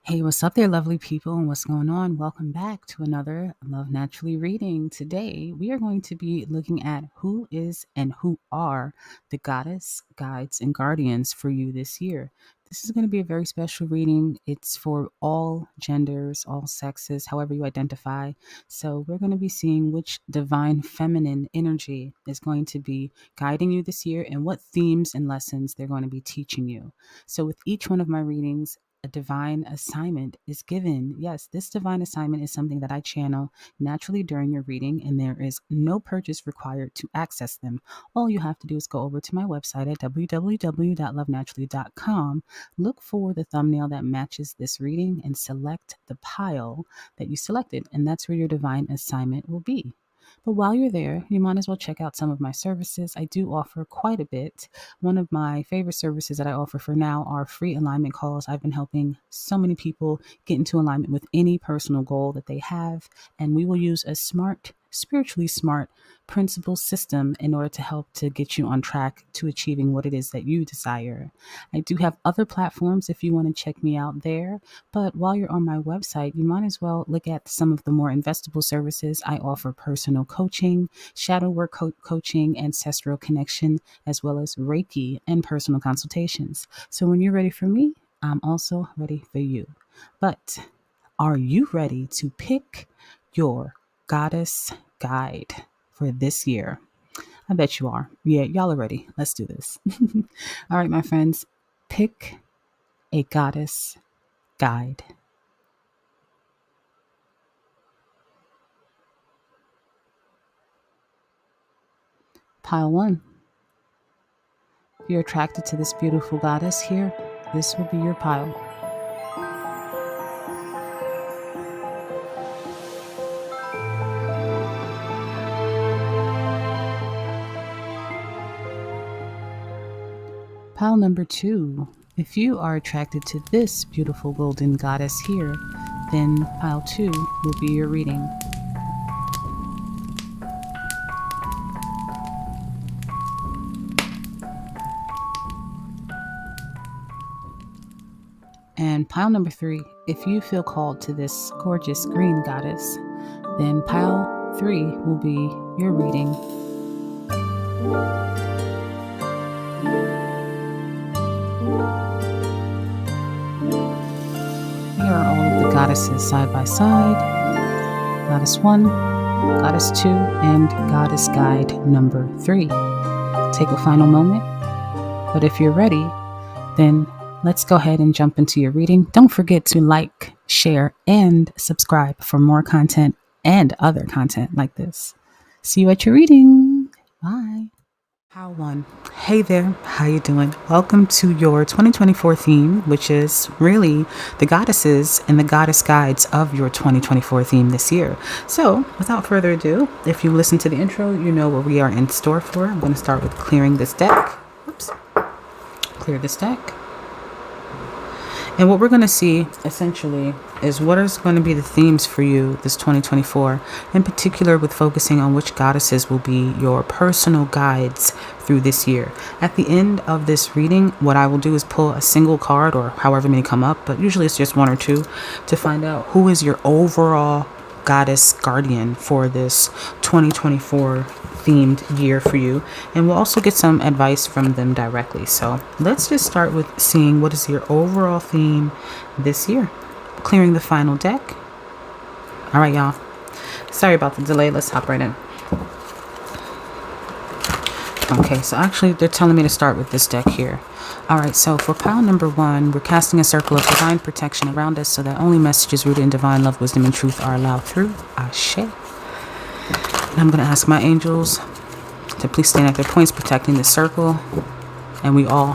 Hey, what's up there, lovely people, and what's going on? Welcome back to another Love Naturally reading. Today, we are going to be looking at who is and who are the goddess, guides, and guardians for you this year. This is going to be a very special reading. It's for all genders, all sexes, however you identify. So, we're going to be seeing which divine feminine energy is going to be guiding you this year and what themes and lessons they're going to be teaching you. So, with each one of my readings, a divine assignment is given. Yes, this divine assignment is something that I channel naturally during your reading, and there is no purchase required to access them. All you have to do is go over to my website at www.lovenaturally.com, look for the thumbnail that matches this reading, and select the pile that you selected, and that's where your divine assignment will be. But while you're there, you might as well check out some of my services. I do offer quite a bit. One of my favorite services that I offer for now are free alignment calls. I've been helping so many people get into alignment with any personal goal that they have, and we will use a smart, spiritually smart principle system in order to help to get you on track to achieving what it is that you desire. I do have other platforms if you want to check me out there, but while you're on my website, you might as well look at some of the more investable services. I offer personal coaching, shadow work coaching, ancestral connection, as well as Reiki and personal consultations. So when you're ready for me, I'm also ready for you. But are you ready to pick your goddess guide for this year? I bet you are. Yeah, y'all are ready. Let's do this. All right, my friends, pick a goddess guide. Pile one. If you're attracted to this beautiful goddess here, this will be your pile. Pile number two. If you are attracted to this beautiful golden goddess here, then pile two will be your reading. And pile number three, if you feel called to this gorgeous green goddess, then pile three will be your reading. Here are all of the goddesses side by side. Goddess 1, Goddess 2, and Goddess Guide number 3. Take a final moment. But if you're ready, then let's go ahead and jump into your reading. Don't forget to like, share, and subscribe for more content and other content like this. See you at your reading. Bye. How one. Hey there, how you doing? Welcome to your 2024 theme, which is really the goddesses and the goddess guides of your 2024 theme this year. So without further ado, if you listen to the intro, you know what we are in store for. I'm going to start with clearing this deck. Oops. Clear this deck. And what we're going to see essentially is what is going to be the themes for you this 2024, in particular with focusing on which goddesses will be your personal guides through this year. At the end of this reading, what I will do is pull a single card or however many come up, but usually it's just one or two, to find out who is your overall goddess guardian for this 2024 themed year for you, and we'll also get some advice from them directly. So let's just start with seeing what is your overall theme this year. Clearing the final deck. All right, y'all, sorry about the delay. Let's hop right in. Okay, so actually they're telling me to start with this deck here. All right, so for pile number one, we're casting a circle of divine protection around us so that only messages rooted in divine love, wisdom, and truth are allowed through. Ashe. And I'm going to ask my angels to please stand at their points, protecting the circle. And we all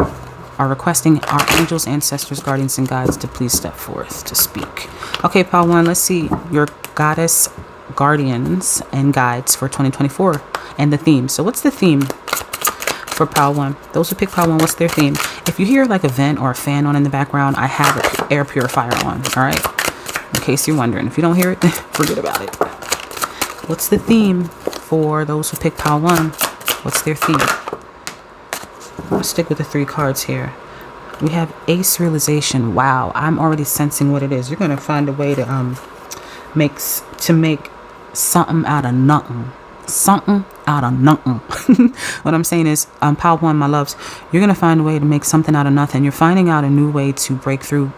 are requesting our angels, ancestors, guardians, and guides to please step forth to speak. Okay, pile one, let's see your goddess guardians and guides for 2024 and the theme. So what's the theme for pile one? Those who pick pile one, what's their theme? If you hear like a vent or a fan on in the background, I have an air purifier on, all right? In case you're wondering. If you don't hear it, forget about it. What's the theme for those who pick pile one? What's their theme? I'll stick with the three cards here. We have Ace Realization. Wow, I'm already sensing what it is. You're going to find a way to make something out of nothing. Something out of nothing. What I'm saying is, Power One, my loves, you're going to find a way to make something out of nothing. You're finding out a new way to break through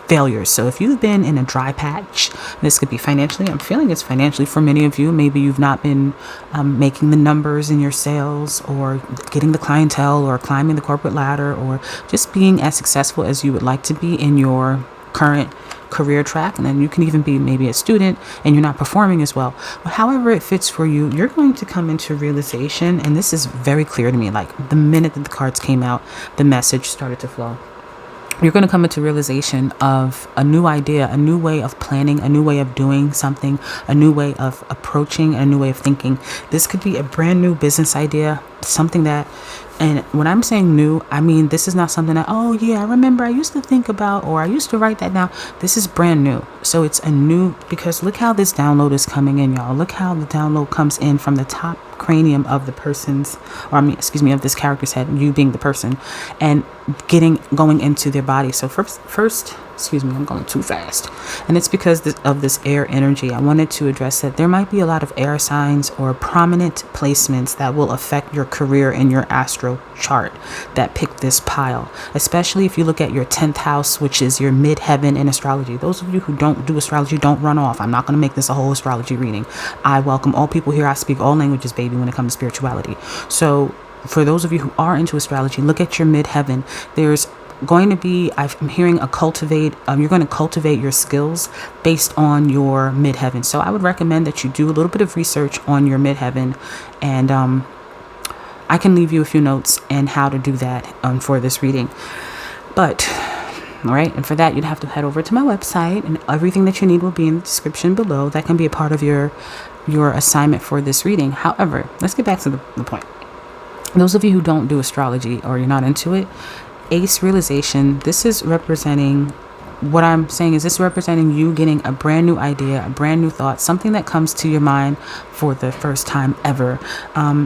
failures. So if you've been in a dry patch, this could be financially. I'm feeling it's financially for many of you. Maybe you've not been making the numbers in your sales, or getting the clientele, or climbing the corporate ladder, or just being as successful as you would like to be in your current career track. And then you can even be maybe a student and you're not performing as well. But however it fits for you, you're going to come into realization. And this is very clear to me. Like the minute that the cards came out, the message started to flow. You're going to come into realization of a new idea, a new way of planning, a new way of doing something, a new way of approaching, a new way of thinking. This could be a brand new business idea, something that, and when I'm saying new, I mean, this is not something that, oh yeah, I remember I used to think about, or I used to write that down. This is brand new. So it's a new, because look how this download is coming in, y'all. Look how the download comes in from the top cranium of the person's, or I mean, excuse me, of this character's head, you being the person, and going into their body. So first, excuse me, I'm going too fast. And it's because of this air energy. I wanted to address that there might be a lot of air signs or prominent placements that will affect your career in your astro chart that pick this pile, especially if you look at your 10th house, which is your midheaven in astrology. Those of you who don't do astrology, don't run off. I'm not going to make this a whole astrology reading. I welcome all people here. I speak all languages, baby, when it comes to spirituality. So for those of you who are into astrology, look at your midheaven. There's going to be, I'm hearing you're going to cultivate your skills based on your midheaven. So I would recommend that you do a little bit of research on your midheaven, and I can leave you a few notes and how to do that for this reading. But all right, and for that you'd have to head over to my website, and everything that you need will be in the description below. That can be a part of your assignment for this reading. However, let's get back to the point. Those of you who don't do astrology, or you're not into it, Ace Realization, this is representing, what I'm saying is this representing you getting a brand new idea, a brand new thought, something that comes to your mind for the first time ever.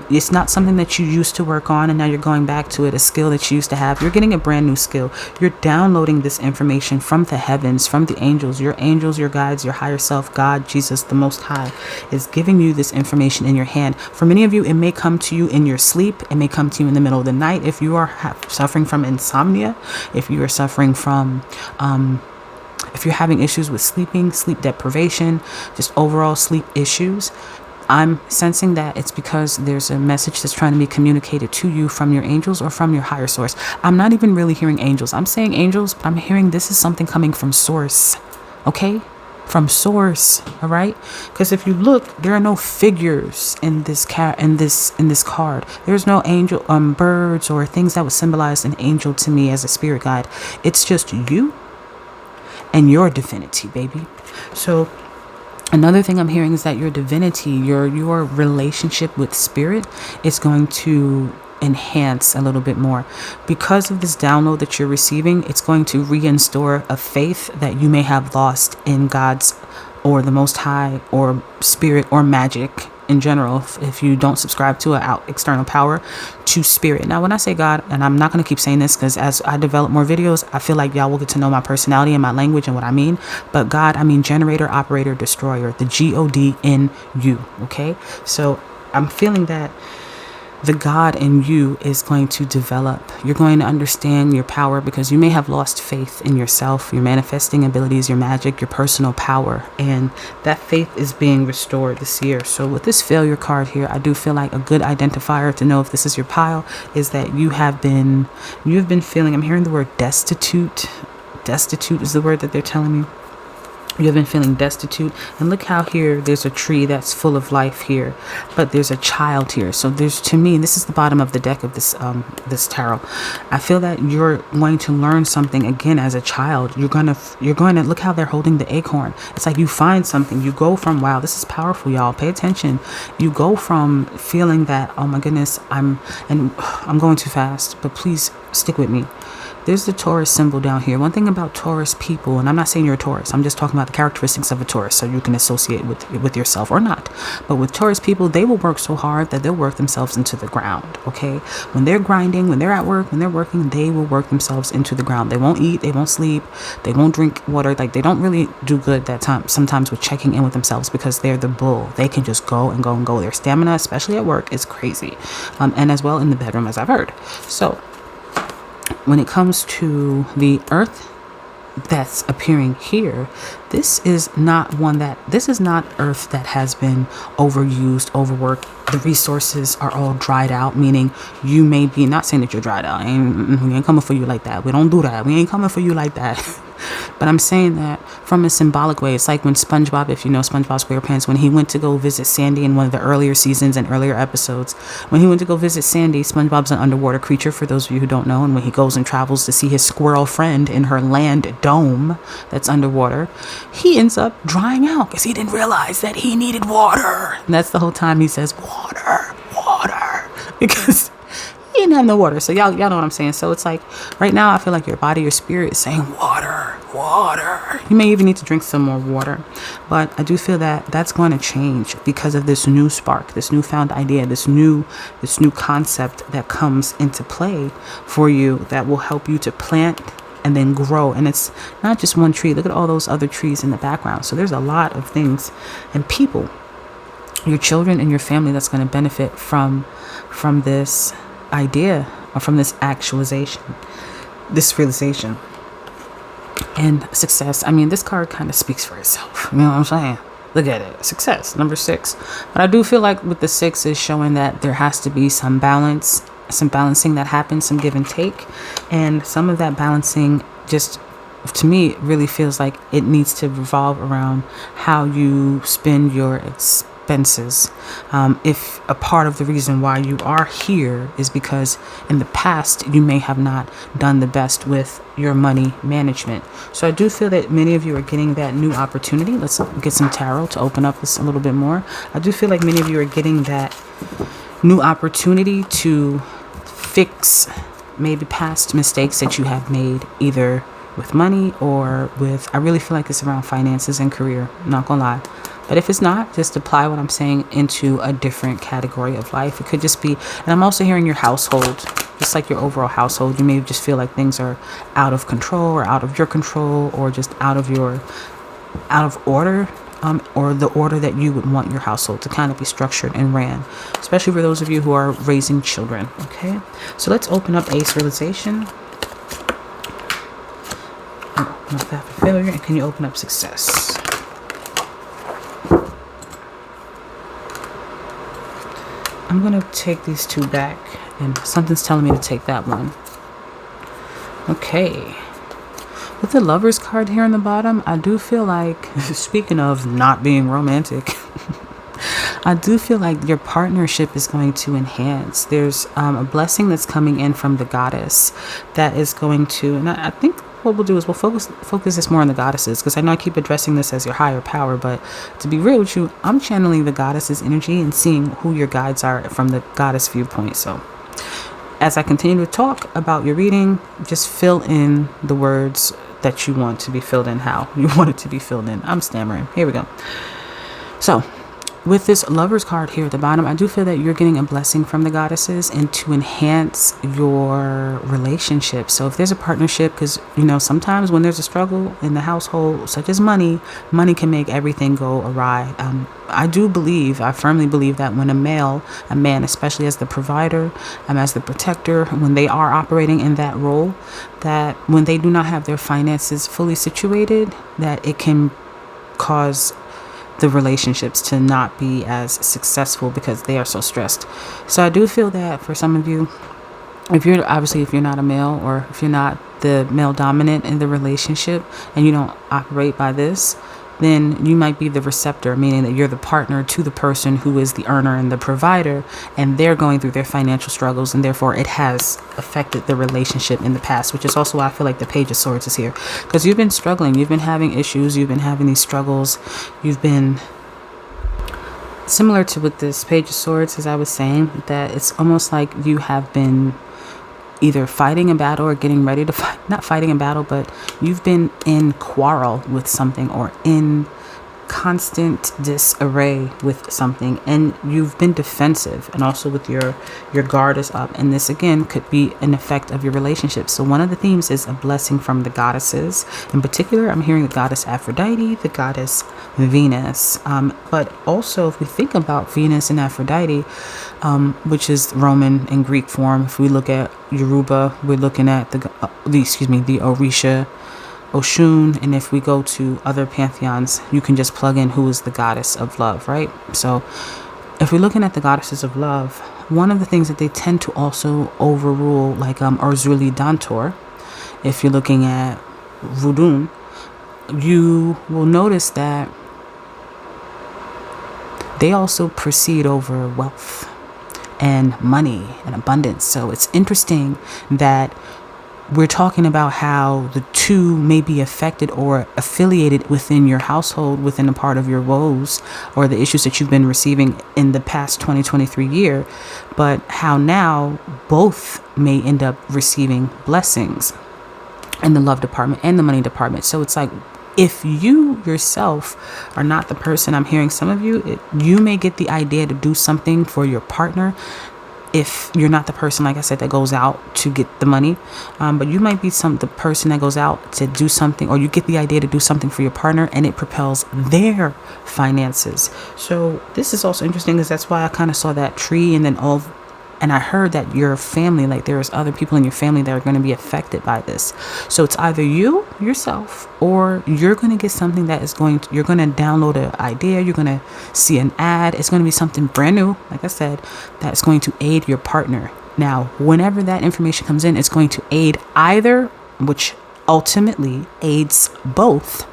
It's not something that you used to work on and now you're going back to it, a skill that you used to have. You're getting a brand new skill. You're downloading this information from the heavens, from the angels, your guides, your higher self, God, Jesus, the Most High, is giving you this information in your hand. For many of you, it may come to you in your sleep. It may come to you in the middle of the night. If you are suffering from insomnia, if you are suffering from if you're having issues with sleeping, sleep deprivation, just overall sleep issues, I'm sensing that it's because there's a message that's trying to be communicated to you from your angels or from your higher source. I'm not even really hearing angels. I'm saying angels, but I'm hearing this is something coming from source. Okay? From source. All right? Because if you look, there are no figures in this card. There's no angel, birds or things that would symbolize an angel to me as a spirit guide. It's just you and your divinity, baby. So another thing I'm hearing is that your divinity, your relationship with spirit is going to enhance a little bit more. Because of this download that you're receiving, it's going to reinstore a faith that you may have lost in God's, or the Most High, or spirit, or magic in general, if you don't subscribe to an external power, to spirit. Now, when I say God, and I'm not going to keep saying this because as I develop more videos, I feel like y'all will get to know my personality and my language and what I mean. But God, I mean generator, operator, destroyer, the God in you. Okay, so I'm feeling that the God in you is going to develop. You're going to understand your power because you may have lost faith in yourself, your manifesting abilities, your magic, your personal power. And that faith is being restored this year. So with this failure card here, I do feel like a good identifier to know if this is your pile is that you have been feeling, I'm hearing the word destitute. Destitute is the word that they're telling me. You have been feeling destitute. And look how here there's a tree that's full of life here, but there's a child here. So there's, to me, this is the bottom of the deck of this tarot. I feel that you're going to learn something again as a child. You're going to look how they're holding the acorn. It's like you find something. You go from, wow, this is powerful, y'all. Pay attention. You go from feeling that, oh my goodness, I'm going too fast, but please stick with me. There's the Taurus symbol down here. One thing about Taurus people, and I'm not saying you're a Taurus, I'm just talking about the characteristics of a Taurus so you can associate with yourself or not. But with Taurus people, they will work so hard that they'll work themselves into the ground, okay? When they're grinding, when they're at work, when they're working, they will work themselves into the ground. They won't eat, they won't sleep, they won't drink water. Like, they don't really do good that time sometimes with checking in with themselves, because they're the bull. They can just go and go and go. Their stamina, especially at work, is crazy. And as well in the bedroom, as I've heard. So when it comes to the earth that's appearing here, this is not earth that has been overused, overworked. The resources are all dried out, meaning you may be, not saying that you're dried out, we ain't coming for you like that. We don't do that. We ain't coming for you like that. But I'm saying that from a symbolic way. It's like when SpongeBob, if you know SpongeBob SquarePants, when he went to go visit Sandy in one of the earlier seasons and earlier episodes, when he went to go visit Sandy, SpongeBob's an underwater creature, for those of you who don't know. And when he goes and travels to see his squirrel friend in her land dome that's underwater, he ends up drying out because he didn't realize that he needed water. And that's the whole time he says, water, water, because he didn't have no water. So y'all know what I'm saying. So it's like right now I feel like your body, your spirit is saying water, water. You may even need to drink some more water. But I do feel that that's going to change because of this new spark, this newfound idea, this new concept that comes into play for you that will help you to plant and then grow. And it's not just one tree. Look at all those other trees in the background. So there's a lot of things and people, your children and your family, that's going to benefit from this idea, or from this actualization, this realization. And success, I mean, this card kind of speaks for itself. You know what I'm saying? Look at it. Success, number 6. But I do feel like with the 6 is showing that there has to be some balance, some balancing that happens, some give and take. And some of that balancing, just to me, it really feels like it needs to revolve around how you spend your expenses. If a part of the reason why you are here is because in the past you may have not done the best with your money management. So I do feel that many of you are getting that new opportunity. Let's get some tarot to open up this a little bit more. I do feel like many of you are getting that new opportunity to fix maybe past mistakes that you have made, either with money or with, I really feel like it's around finances and career, I'm not gonna lie. But if it's not, just apply what I'm saying into a different category of life. It could just be, and I'm also hearing your household, just like your overall household. You may just feel like things are out of control or out of your control, or just out of order, or the order that you would want your household to kind of be structured and ran, especially for those of you who are raising children. Okay, so let's open up Ace Realization. Not that for failure, and can you open up Success? I'm going to take these two back, and something's telling me to take that one. Okay. With the Lovers card here on the bottom, I do feel like, speaking of not being romantic, I do feel like your partnership is going to enhance. There's a blessing that's coming in from the goddess that is going to, and I think what we'll do is we'll focus this more on the goddesses, because I know I keep addressing this as your higher power, but to be real with you, I'm channeling the goddess's energy and seeing who your guides are from the goddess viewpoint. So as I continue to talk about your reading, just fill in the words that you want to be filled in, how you want it to be filled in. I'm stammering. Here we go. So with this Lovers card here at the bottom, I do feel that you're getting a blessing from the goddesses and to enhance your relationship. So if there's a partnership, because, you know, sometimes when there's a struggle in the household, such as money can make everything go awry. I firmly believe that when a man, especially as the provider, as the protector, when they are operating in that role, that when they do not have their finances fully situated, that it can cause the relationships to not be as successful because they are so stressed. So I do feel that for some of you, if you're not a male, or if you're not the male dominant in the relationship and you don't operate by this, then you might be the receptor, meaning that you're the partner to the person who is the earner and the provider, and they're going through their financial struggles, and therefore it has affected the relationship in the past, which is also why I feel like the Page of Swords is here, because you've been struggling, you've been having issues, you've been having these struggles, you've been similar to with this Page of Swords, as I was saying, that it's almost like you have been either fighting a battle or getting ready to fight, not fighting a battle, but you've been in quarrel with something or in constant disarray with something, and you've been defensive, and also with your guard is up. And this again could be an effect of your relationship. So one of the themes is a blessing from the goddesses. In particular, I'm hearing the goddess Aphrodite, the goddess Venus, but also if we think about Venus and Aphrodite, which is Roman and Greek form, if we look at Yoruba, we're looking at the Orisha, Oshun, and if we go to other pantheons, you can just plug in who is the goddess of love, right? So if we're looking at the goddesses of love, one of the things that they tend to also overrule, like Urzuli Dantor, if you're looking at Voodoo, you will notice that they also proceed over wealth and money and abundance. So it's interesting that we're talking about how the two may be affected or affiliated within your household, within a part of your woes or the issues that you've been receiving in the past 2023 year, but how now both may end up receiving blessings in the love department and the money department. So it's like, if you yourself are not the person, I'm hearing some of you, you may get the idea to do something for your partner. If you're not the person, like I said, that goes out to get the money, but you might be the person that goes out to do something, or you get the idea to do something for your partner and it propels their finances. So this is also interesting because that's why I kind of saw that tree, and I heard that your family, like there's other people in your family that are going to be affected by this. So it's either you yourself, or you're going to get something that is you're going to download an idea, you're going to see an ad, it's going to be something brand new, like I said, that's going to aid your partner. Now, whenever that information comes in, it's going to aid either, which ultimately aids both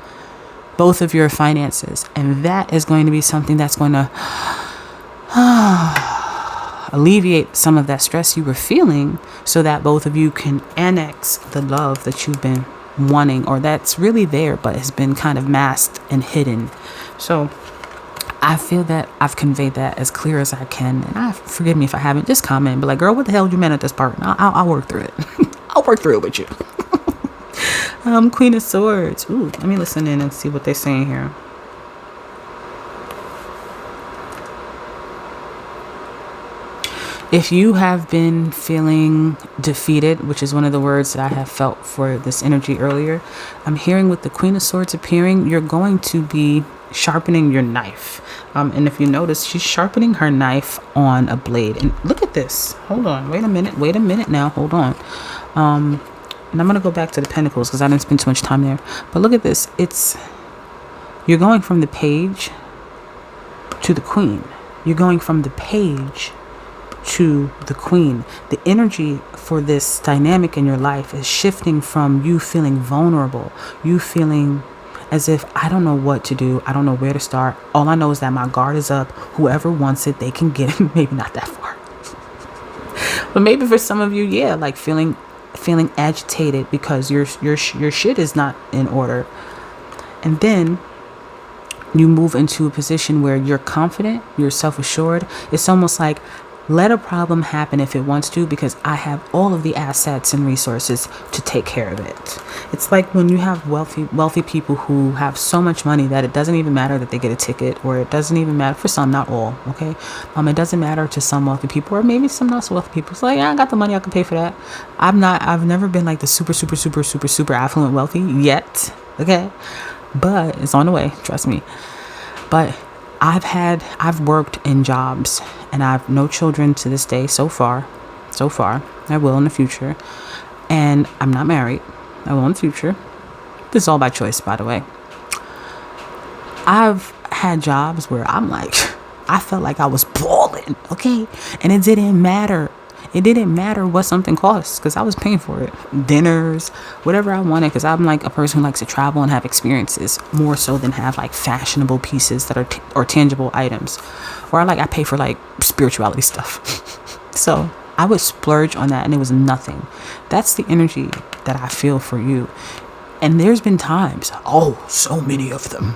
of your finances. And that is going to be something that's going to alleviate some of that stress you were feeling, so that both of you can annex the love that you've been wanting, or that's really there but has been kind of masked and hidden. So I feel that I've conveyed that as clear as I can, and forgive me if I haven't. Just comment, but like, girl, what the hell you meant at this part? I'll work through it. I'll work through it with you. Queen of Swords. Ooh, let me listen in and see what they're saying here. If you have been feeling defeated, which is one of the words that I have felt for this energy earlier, I'm hearing with the Queen of Swords appearing, you're going to be sharpening your knife. And if you notice, she's sharpening her knife on a blade. And look at this. Hold on. Wait a minute now. Hold on. And I'm going to go back to the Pentacles because I didn't spend too much time there. But look at this. You're going from the Page to the Queen. You're going from the Page to the Queen. The energy for this dynamic in your life is shifting from you feeling vulnerable, you feeling as if I don't know what to do, I don't know where to start. All I know is that my guard is up. Whoever wants it, they can get it. Maybe not that far, but maybe for some of you, yeah, like feeling agitated because your shit is not in order. And then you move into a position where you're confident, you're self-assured. It's almost like, let a problem happen if it wants to, because I have all of the assets and resources to take care of it. It's like when you have wealthy people who have so much money that it doesn't even matter that they get a ticket, or it doesn't even matter for some, not all, okay? It doesn't matter to some wealthy people, or maybe some not so wealthy people. It's like, yeah, I got the money, I can pay for that. I've never been like the super affluent wealthy yet, okay? But it's on the way, trust me. But I've worked in jobs, and I have no children to this day so far. I will in the future. And I'm not married. I will in the future. This is all by choice, by the way. I've had jobs where I felt like I was balling, okay? And it didn't matter. It didn't matter what something costs, because I was paying for it. Dinners, whatever I wanted, because I'm like a person who likes to travel and have experiences more so than have like fashionable pieces that are or tangible items. Or I pay for like spirituality stuff. So I would splurge on that, and it was nothing. That's the energy that I feel for you. And there's been times, so many of them,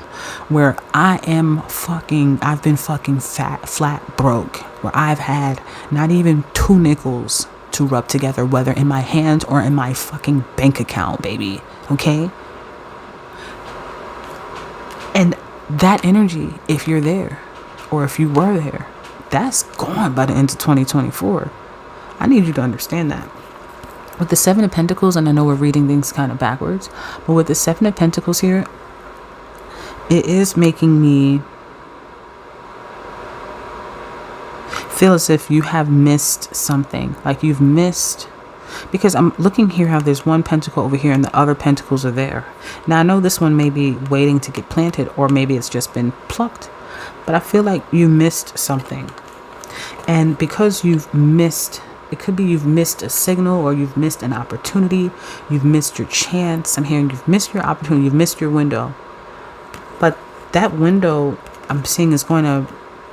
where I've been fucking flat broke, where I've had not even 2 nickels to rub together, whether in my hand or in my fucking bank account, baby. Okay? And that energy, if you're there, or if you were there, that's gone by the end of 2024. I need you to understand that. With the Seven of Pentacles, and I know we're reading things kind of backwards, but with the Seven of Pentacles here, it is making me feel as if you have missed something. Like you've missed, because I'm looking here how there's one pentacle over here and the other pentacles are there. Now I know this one may be waiting to get planted, or maybe it's just been plucked, but I feel like you missed something. And because you've missed, it could be you've missed a signal, or you've missed an opportunity, you've missed your chance. I'm hearing you've missed your opportunity, you've missed your window. But that window I'm seeing is going to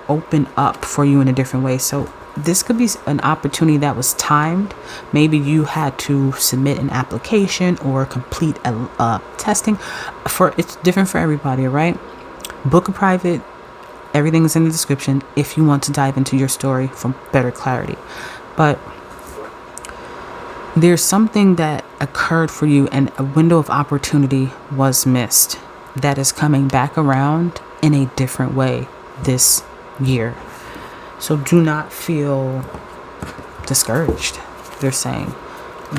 open up for you in a different way. So this could be an opportunity that was timed. Maybe you had to submit an application or complete a testing. It's different for everybody, right? Book a private. Everything's in the description if you want to dive into your story for better clarity. But there's something that occurred for you and a window of opportunity was missed that is coming back around in a different way this year. So do not feel discouraged, they're saying.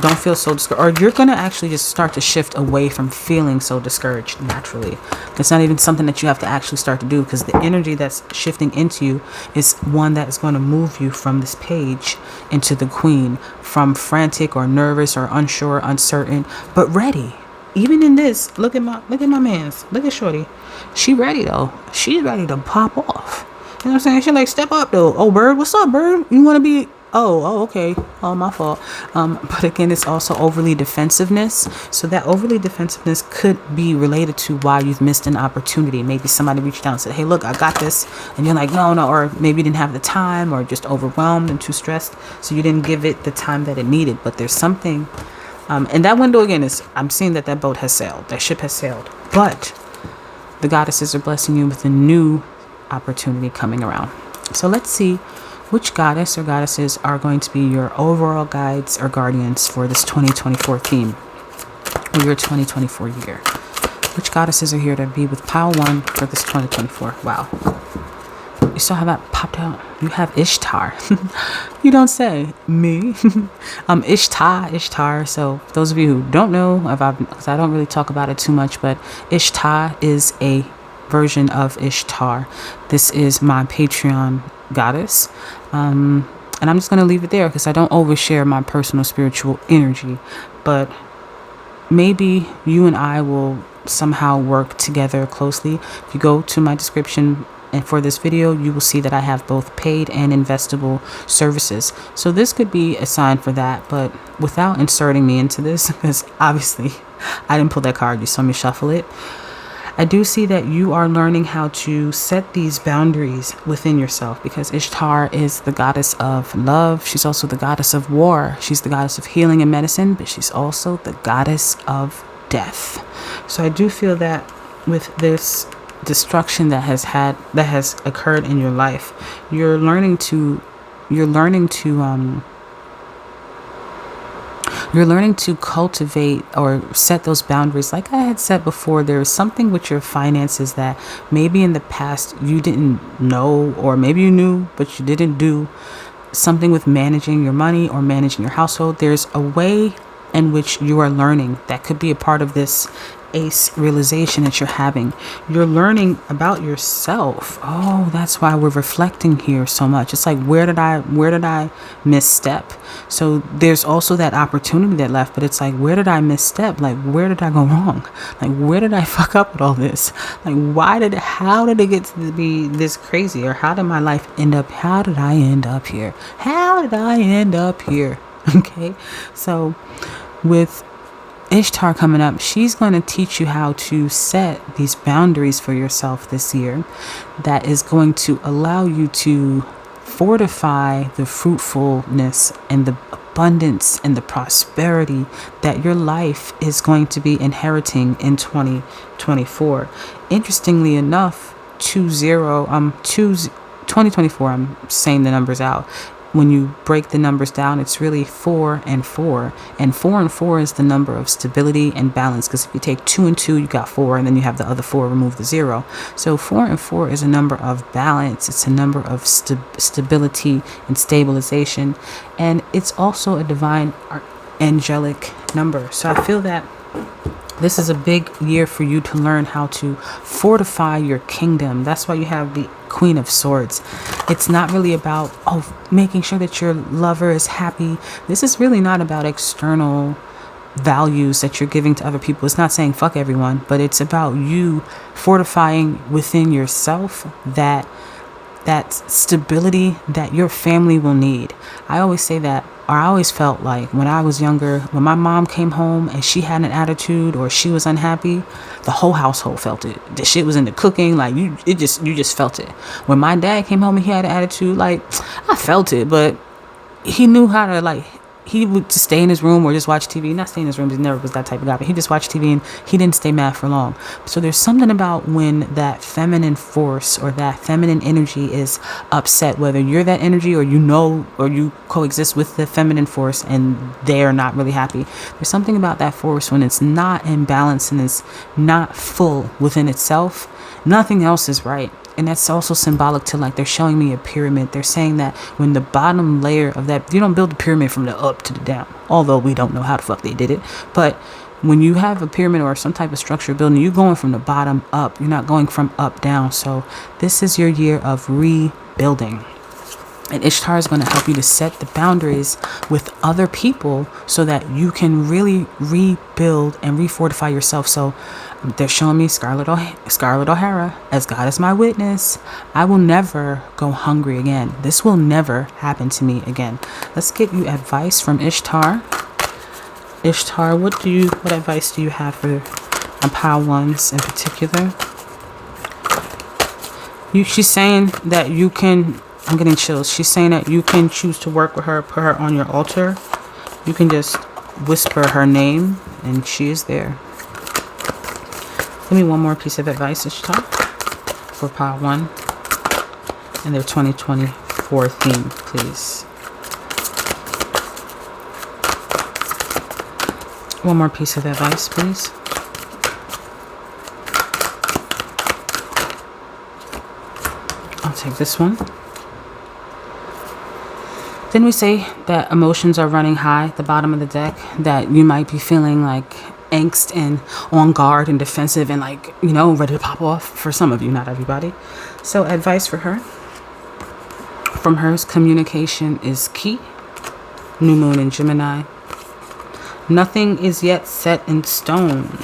Don't feel so discouraged, or you're going to actually just start to shift away from feeling so discouraged naturally. It's not even something that you have to actually start to do, because the energy that's shifting into you is one that is going to move you from this page into the Queen, from frantic or nervous or unsure, uncertain, but ready. Even in this, look at my man's, look at Shorty. She ready though. She's ready to pop off. You know what I'm saying? She like, step up though. Oh, bird, what's up, bird? You want to be? Oh, okay. Oh, my fault. But again, it's also overly defensiveness. So that overly defensiveness could be related to why you've missed an opportunity. Maybe somebody reached out and said, hey, look, I got this. And you're like, no. Or maybe you didn't have the time, or just overwhelmed and too stressed. So you didn't give it the time that it needed. But there's something. And that window again is, I'm seeing that boat has sailed. That ship has sailed. But the goddesses are blessing you with a new opportunity coming around. So let's see which goddess or goddesses are going to be your overall guides or guardians for this 2024 theme, or your 2024 year. Which goddesses are here to be with pile 1 for this 2024? Wow. You saw how that popped out? You have Ishtar. You don't say. Me. Ishtar. So those of you who don't know, because I don't really talk about it too much, but Ishtar is a version of Ishtar. This is my Patreon goddess. And I'm just going to leave it there because I don't overshare my personal spiritual energy. But maybe you and I will somehow work together closely. If you go to my description and for this video, you will see that I have both paid and investable services. So this could be a sign for that, but without inserting me into this, because obviously I didn't pull that card. You saw me shuffle it. I do see that you are learning how to set these boundaries within yourself, because Ishtar is the goddess of love. She's also the goddess of war. She's the goddess of healing and medicine, but she's also the goddess of death. So I do feel that with this destruction that has occurred in your life, you're learning to cultivate or set those boundaries. Like I had said before, there's something with your finances that maybe in the past you didn't know, or maybe you knew but you didn't do. Something with managing your money or managing your household. There's a way in which you are learning that could be a part of this ace realization that you're having. You're learning about yourself. Oh, that's why we're reflecting here so much. It's like, where did I misstep? So there's also that opportunity that left, but it's like, where did I misstep? Like, where did I go wrong? Like, where did I fuck up with all this? Like, how did it get to be this crazy? Or how did my life end up? How did I end up here? Okay. So with Ishtar coming up, she's going to teach you how to set these boundaries for yourself this year that is going to allow you to fortify the fruitfulness and the abundance and the prosperity that your life is going to be inheriting in 2024. Interestingly enough, 2024, I'm saying the numbers out, when you break the numbers down, it's really 4 and 4. And 4 and 4 is the number of stability and balance. Because if you take 2 and 2, you got 4, and then you have the other 4, remove the 0. So 4 and 4 is a number of balance. It's a number of stability and stabilization. And it's also a divine angelic number. So I feel that this is a big year for you to learn how to fortify your kingdom. That's why you have the Queen of Swords. It's not really about making sure that your lover is happy. This is really not about external values that you're giving to other people. It's not saying fuck everyone, but it's about you fortifying within yourself that stability that your family will need. I always say that, or I always felt like when I was younger, when my mom came home and she had an attitude or she was unhappy, the whole household felt it. The shit was in the cooking, like you just felt it. When my dad came home and he had an attitude, like I felt it, but he knew how to he would just stay in his room or just watch TV. Not stay in his room, he never was that type of guy, but he just watched TV and he didn't stay mad for long. So there's something about when that feminine force or that feminine energy is upset, whether you're that energy or or you coexist with the feminine force and they're not really happy. There's something about that force when it's not in balance and it's not full within itself, nothing else is right. And that's also symbolic to, like, they're showing me a pyramid. They're saying that when the bottom layer of that, you don't build a pyramid from the up to the down, although we don't know how the fuck they did it. But when you have a pyramid or some type of structure building, you're going from the bottom up. You're not going from up down. So this is your year of rebuilding. And Ishtar is going to help you to set the boundaries with other people so that you can really rebuild and refortify yourself. So they're showing me Scarlett O'Hara, as God is my witness, I will never go hungry again. This will never happen to me again. Let's get you advice from Ishtar. Ishtar, what advice do you have for pile ones in particular? She's saying that you can, I'm getting chills. She's saying that you can choose to work with her, put her on your altar. You can just whisper her name and she is there. Give me one more piece of advice, Ishtar, for pile 1 and their 2024 theme, please. One more piece of advice, please. I'll take this one. Didn't we say that emotions are running high at the bottom of the deck? That you might be feeling like angst and on guard and defensive and ready to pop off for some of you, not everybody. So advice for her. From hers, communication is key. New moon in Gemini. Nothing is yet set in stone.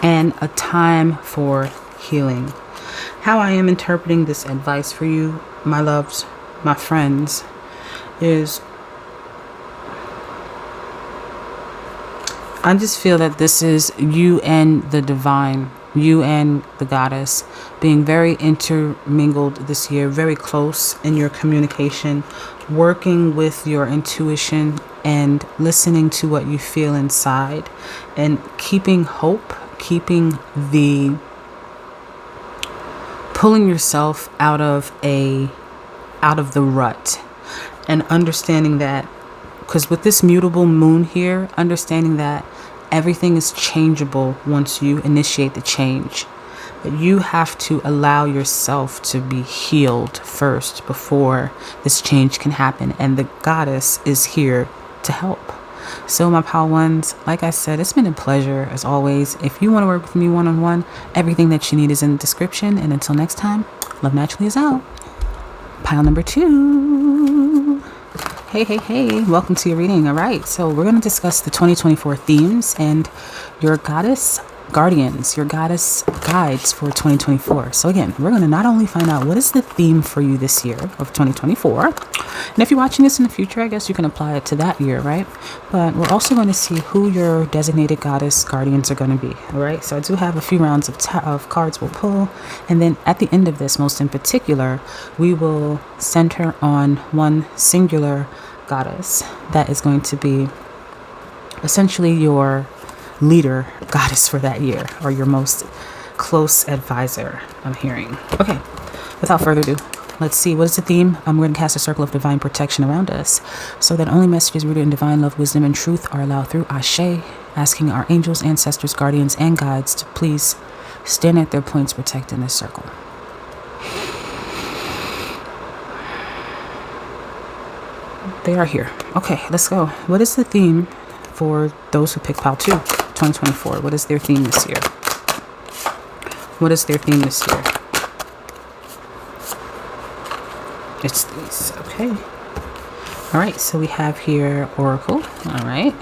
And a time for healing. How I am interpreting this advice for you, my loves, my friends, is I just feel that this is you and the divine, you and the goddess being very intermingled this year, very close in your communication, working with your intuition and listening to what you feel inside and keeping hope, pulling yourself out of the rut and understanding that, because with this mutable moon here, understanding that everything is changeable once you initiate the change. But you have to allow yourself to be healed first before this change can happen. And the goddess is here to help. So my pile ones, like I said, it's been a pleasure as always. If you want to work with me one-on-one, everything that you need is in the description. And until next time, Love Naturally is out. Pile number 2. Hey, welcome to your reading. All right, so we're going to discuss the 2024 themes and your goddess guardians, your goddess guides for 2024. So again, we're going to not only find out what is the theme for you this year of 2024, and if you're watching this in the future, I guess you can apply it to that year, right? But we're also going to see who your designated goddess guardians are going to be. All right, so I do have a few rounds of cards we'll pull, and then at the end of this, most in particular, we will center on one singular goddess that is going to be essentially your leader goddess for that year, or your most close advisor, I'm hearing. Okay, without further ado, let's see, what is the theme? We're going to cast a circle of divine protection around us so that only messages rooted in divine love, wisdom, and truth are allowed through Ashe, asking our angels, ancestors, guardians, and guides to please stand at their points protecting this circle. They are here. Okay, let's go. What is the theme for those who pick Pile 2, 2024? What is their theme this year? What is their theme this year? It's these. Okay. All right, so we have here Oracle. All right.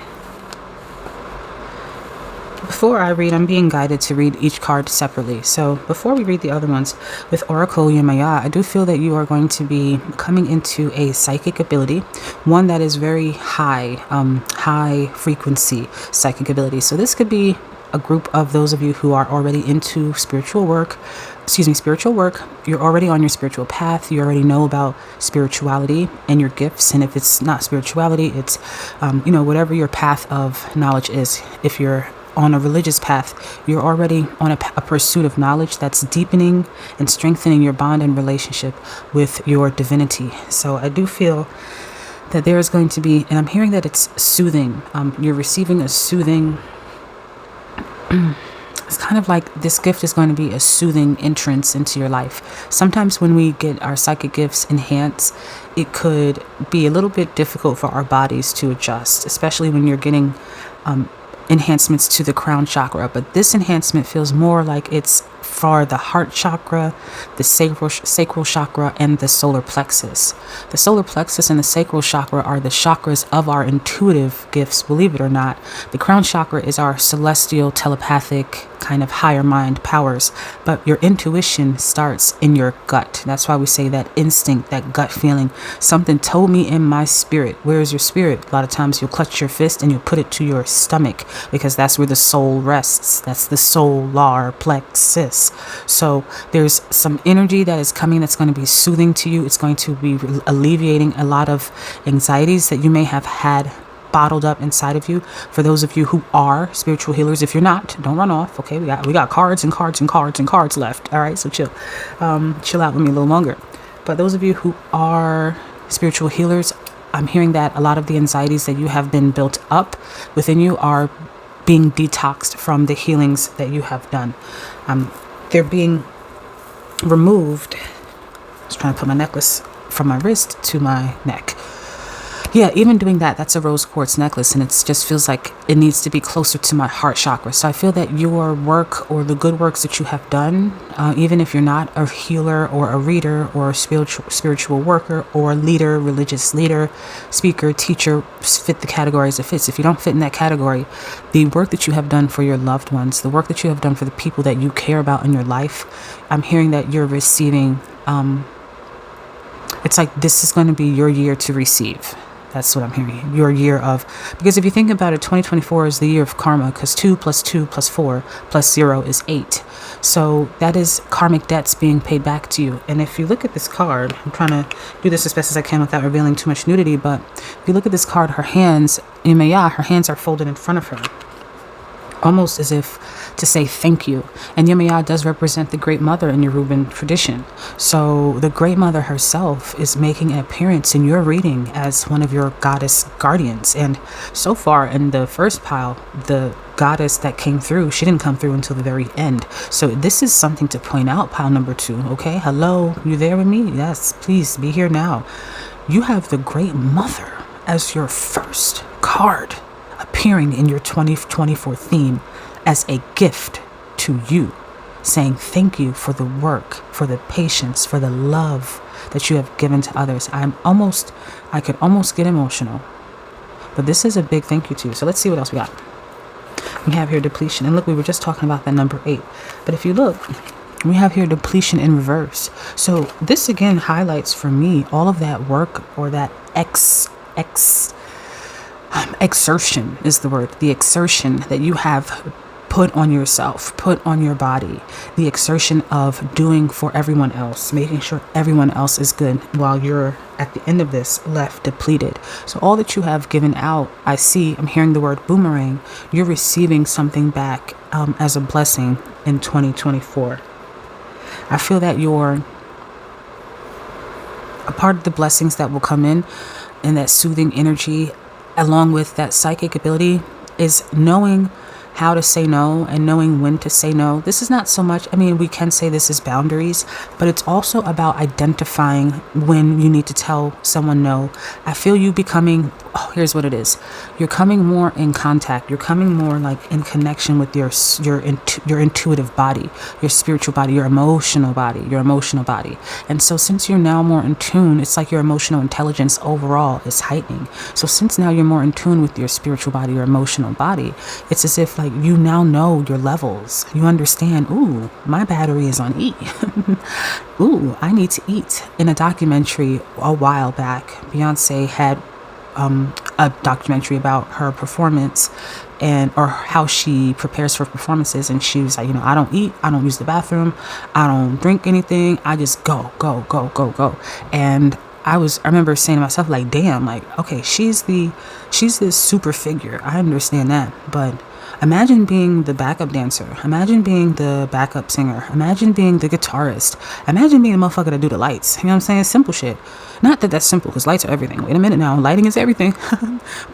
Before I read, I'm being guided to read each card separately. So before we read the other ones, with Oracle Yemaya, I do feel that you are going to be coming into a psychic ability, one that is very high frequency psychic ability. So this could be a group of those of you who are already into spiritual work. You're already on your spiritual path. You already know about spirituality and your gifts. And if it's not spirituality, it's, whatever your path of knowledge is. If you're on a religious path, you're already on a pursuit of knowledge that's deepening and strengthening your bond and relationship with your divinity. So I do feel that there is going to be, and I'm hearing that it's soothing. You're receiving a soothing. It's kind of like this gift is going to be a soothing entrance into your life. Sometimes when we get our psychic gifts enhanced, it could be a little bit difficult for our bodies to adjust, especially when you're getting enhancements to the crown chakra. But this enhancement feels more like it's for the heart chakra, the sacral chakra, and the solar plexus. The solar plexus and the sacral chakra are the chakras of our intuitive gifts, believe it or not. The crown chakra is our celestial, telepathic, kind of higher mind powers. But your intuition starts in your gut. That's why we say that instinct, that gut feeling. Something told me in my spirit. Where is your spirit? A lot of times you'll clutch your fist and you'll put it to your stomach because that's where the soul rests. That's the solar plexus. So there's some energy that is coming that's going to be soothing to you. It's going to be alleviating a lot of anxieties that you may have had bottled up inside of you. For those of you who are spiritual healers, if you're not, don't run off. Okay, we got cards and cards and cards and cards left. All right, so chill out with me a little longer. But those of you who are spiritual healers, I'm hearing that a lot of the anxieties that you have been built up within you are being detoxed from the healings that you have done. They're being removed. I was trying to put my necklace from my wrist to my neck. Yeah, even doing that, that's a rose quartz necklace, and it just feels like it needs to be closer to my heart chakra. So I feel that your work or the good works that you have done, even if you're not a healer or a reader or a spiritual worker or a leader, religious leader, speaker, teacher, fit the categories it fits. If you don't fit in that category, the work that you have done for your loved ones, the work that you have done for the people that you care about in your life, I'm hearing that you're receiving, it's like this is going to be your year to receive. That's what I'm hearing. Your year of, because if you think about it, 2024 is the year of karma, because 2 + 2 + 4 + 0 is 8. So that is karmic debts being paid back to you. And if you look at this card, I'm trying to do this as best as I can without revealing too much nudity, but if you look at this card, her hands are folded in front of her, almost as if to say thank you. And Yemaya does represent the Great Mother in Yoruban tradition. So the Great Mother herself is making an appearance in your reading as one of your goddess guardians. And so far in the first pile, the goddess that came through, she didn't come through until the very end. So this is something to point out, pile number 2. Okay, hello, you there with me? Yes, please be here now. You have the Great Mother as your first card appearing in your 2024 theme as a gift to you, saying thank you for the work, for the patience, for the love that you have given to others. I could almost get emotional, but this is a big thank you to you. So let's see what else we got. We have here depletion, and look, we were just talking about that number 8, but if you look, we have here depletion in reverse. So this again highlights for me all of that work, or that exertion is the word, the exertion that you have put on yourself, put on your body, the exertion of doing for everyone else, making sure everyone else is good while you're at the end of this left depleted. So all that you have given out, I'm hearing the word boomerang. You're receiving something back as a blessing in 2024. I feel that part of the blessings that will come in and that soothing energy, along with that psychic ability, is knowing how to say no and knowing when to say no. This is not so much, we can say this is boundaries, but it's also about identifying when you need to tell someone no. I feel you becoming, here's what it is. You're coming more in contact. You're coming more like in connection with your intuitive body, your spiritual body, your emotional body. And so since you're now more in tune, it's like your emotional intelligence overall is heightening. So since now you're more in tune with your spiritual body, your emotional body, it's as if like you now know your levels. You understand, ooh, my battery is on E. Ooh, I need to eat. In a documentary a while back, Beyonce had a documentary about her performance or how she prepares for performances, and she was like, I don't eat, I don't use the bathroom, I don't drink anything, I just go. And I remember saying to myself, like, damn, like, okay, she's this super figure, I understand that, but imagine being the backup dancer. Imagine being the backup singer. Imagine being the guitarist. Imagine being the motherfucker that do the lights. You know what I'm saying? Simple shit. Not that that's simple, because lights are everything. Wait a minute now. Lighting is everything.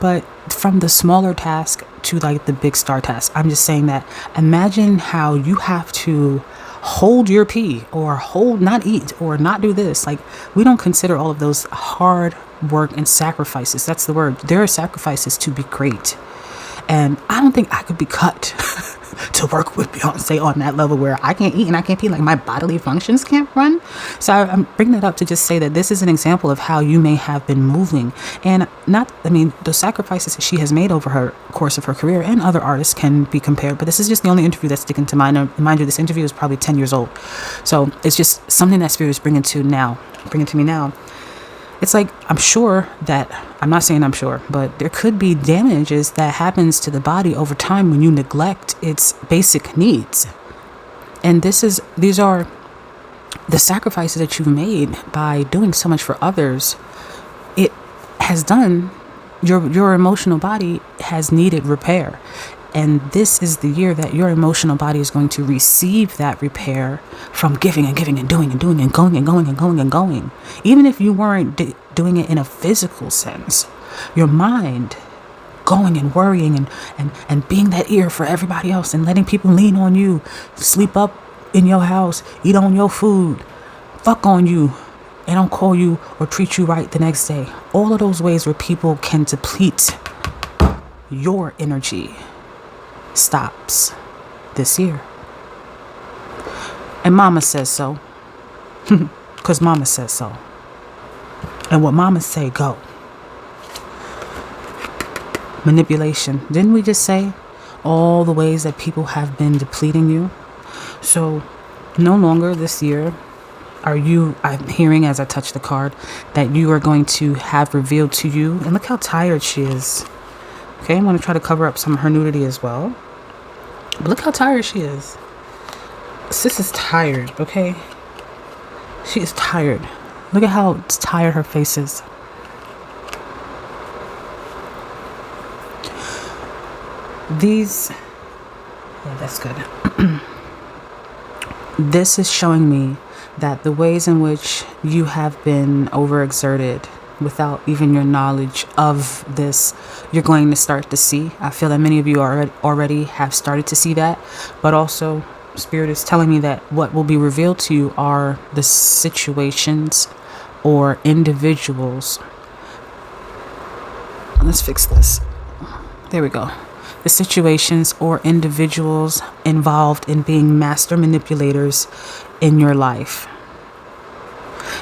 But from the smaller task to like the big star task, I'm just saying that imagine how you have to hold your pee or not eat or not do this. Like, we don't consider all of those hard work and sacrifices. That's the word. There are sacrifices to be great. And I don't think I could be cut to work with Beyonce on that level where I can't eat and I can't pee, like my bodily functions can't run. So I'm bringing that up to just say that this is an example of how you may have been moving. And the sacrifices that she has made over her course of her career, and other artists can be compared, but this is just the only interview that's sticking to mind. Mind you, this interview is probably 10 years old. So it's just something that Spirit is bringing to me now. It's like, I'm not saying I'm sure, but there could be damages that happens to the body over time when you neglect its basic needs. And these are the sacrifices that you've made by doing so much for others. It has done, your emotional body has needed repair. And this is the year that your emotional body is going to receive that repair from giving and giving and doing and doing and going and going and going and going. Even if you weren't doing it in a physical sense, your mind going and worrying and being that ear for everybody else and letting people lean on you, sleep up in your house, eat on your food, fuck on you, and don't call you or treat you right the next day. All of those ways where people can deplete your energy stops this year. And mama says so. Because mama says so. And what mama say, go. Manipulation. Didn't we just say all the ways that people have been depleting you? So no longer this year I'm hearing as I touch the card that you are going to have revealed to you, and look how tired she is. Okay, I'm going to try to cover up some of her nudity as well. But look how tired she is. Sis is tired, okay? She is tired. Look at how tired her face is. Yeah, that's good. This is showing me that the ways in which you have been overexerted without even your knowledge of this, you're going to start to see. I feel that many of you already have started to see that, but also Spirit is telling me that what will be revealed to you are the situations or individuals. Let's fix this. There we go. The situations or individuals involved in being master manipulators in your life.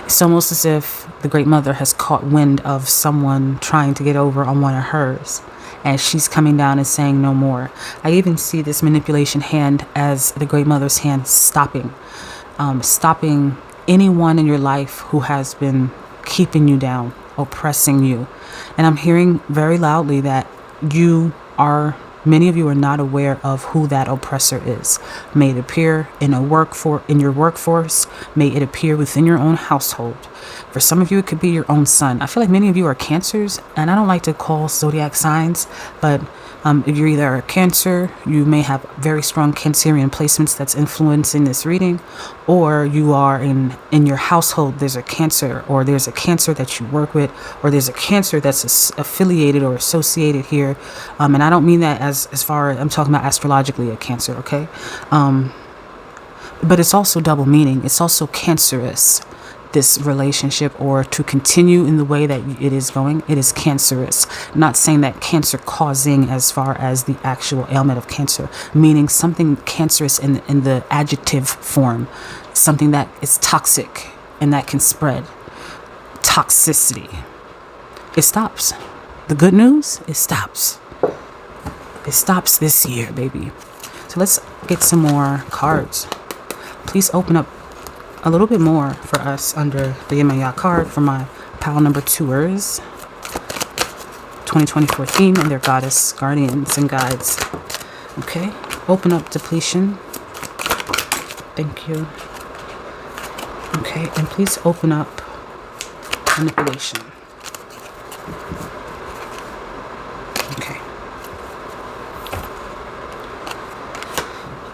It's almost as if the Great Mother has caught wind of someone trying to get over on one of hers, and she's coming down and saying no more. I even see this manipulation hand as the Great Mother's hand stopping anyone in your life who has been keeping you down, oppressing you. And I'm hearing very loudly that many of you are not aware of who that oppressor is. May it appear in your workforce. May it appear within your own household. For some of you, it could be your own son. I feel like many of you are Cancers, and I don't like to call zodiac signs, but If you're either a Cancer, you may have very strong Cancerian placements that's influencing this reading, or you are in your household, there's a Cancer, or there's a Cancer that you work with, or there's a Cancer that's affiliated or associated here. And I don't mean that as far as I'm talking about astrologically a Cancer, okay? But it's also double meaning. It's also cancerous, this relationship, or to continue in the way that it is going, it is cancerous. Not saying that cancer causing as far as the actual ailment of cancer, meaning something cancerous in the adjective form, something that is toxic and that can spread. Toxicity. It stops. The good news, it stops. It stops this year, baby. So let's get some more cards. Please open up a little bit more for us under the Yemaya card for my pile number 2ers 2024 theme and their goddess guardians and guides. Okay, open up depletion. Thank you. Okay, and please open up manipulation. Okay,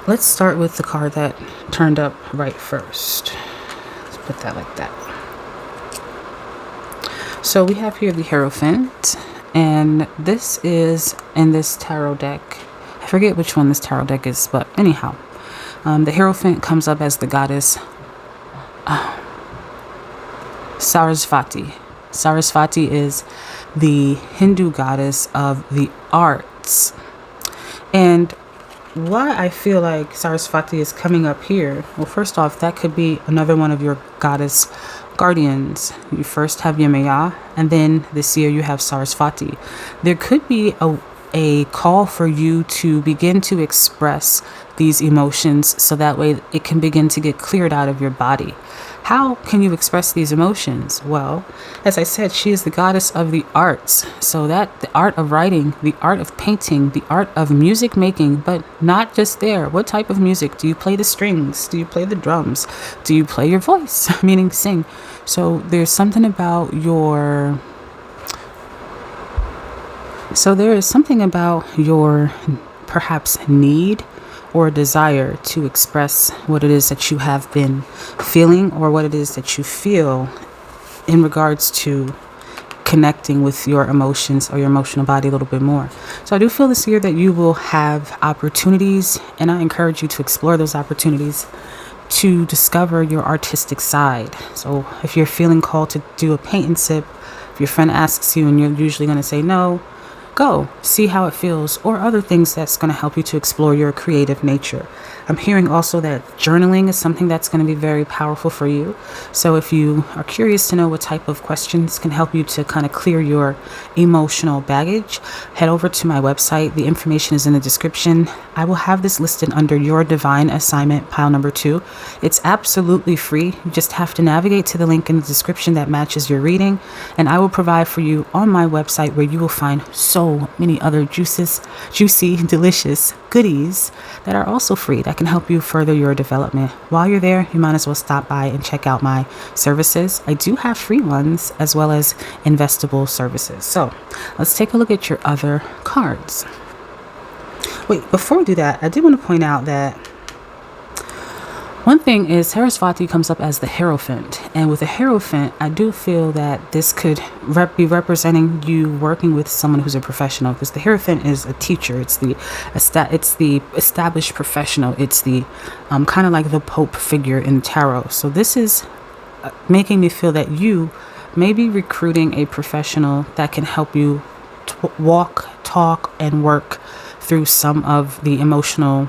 let's start with the card that turned up right first. Let's put that like that. So we have here the Hierophant, and this is in this tarot deck. I forget which one this tarot deck is, but anyhow, the Hierophant comes up as the goddess Sarasvati. Sarasvati is the Hindu goddess of the arts. And why I feel like Sarasvati is coming up here, well, first off, that could be another one of your goddess guardians. You first have Yemaya, and then this year you have Sarasvati. There could be a call for you to begin to express these emotions so that way it can begin to get cleared out of your body. How can you express these emotions? Well, as I said, she is the goddess of the arts. So that the art of writing, the art of painting, the art of music making, but not just there. What type of music? Do you play the strings? Do you play the drums? Do you play your voice? Meaning sing. So there's something about your... So there is something about your perhaps need or desire to express what it is that you have been feeling, or what it is that you feel in regards to connecting with your emotions or your emotional body a little bit more. So I do feel this year that you will have opportunities, and I encourage you to explore those opportunities to discover your artistic side. So if you're feeling called to do a paint and sip, if your friend asks you and you're usually going to say no, go see how it feels, or other things that's going to help you to explore your creative nature. I'm hearing also that journaling is something that's going to be very powerful for you. So if you are curious to know what type of questions can help you to kind of clear your emotional baggage, head over to my website. The information is in the description. I will have this listed under your divine assignment, pile number 2. It's absolutely free. You just have to navigate to the link in the description that matches your reading, and I will provide for you on my website where you will find so many other juicy, delicious goodies that are also free that can help you further your development. While you're there, you might as well stop by and check out my services. I do have free ones as well as investable services. So let's take a look at your other cards. Wait, before we do that, I did want to point out that one thing is Sarasvati comes up as the Hierophant, and with the Hierophant, I do feel that this could be representing you working with someone who's a professional, because the Hierophant is a teacher. It's the established professional. It's the kind of like the Pope figure in tarot. So this is making me feel that you may be recruiting a professional that can help you walk, talk, and work through some of the emotional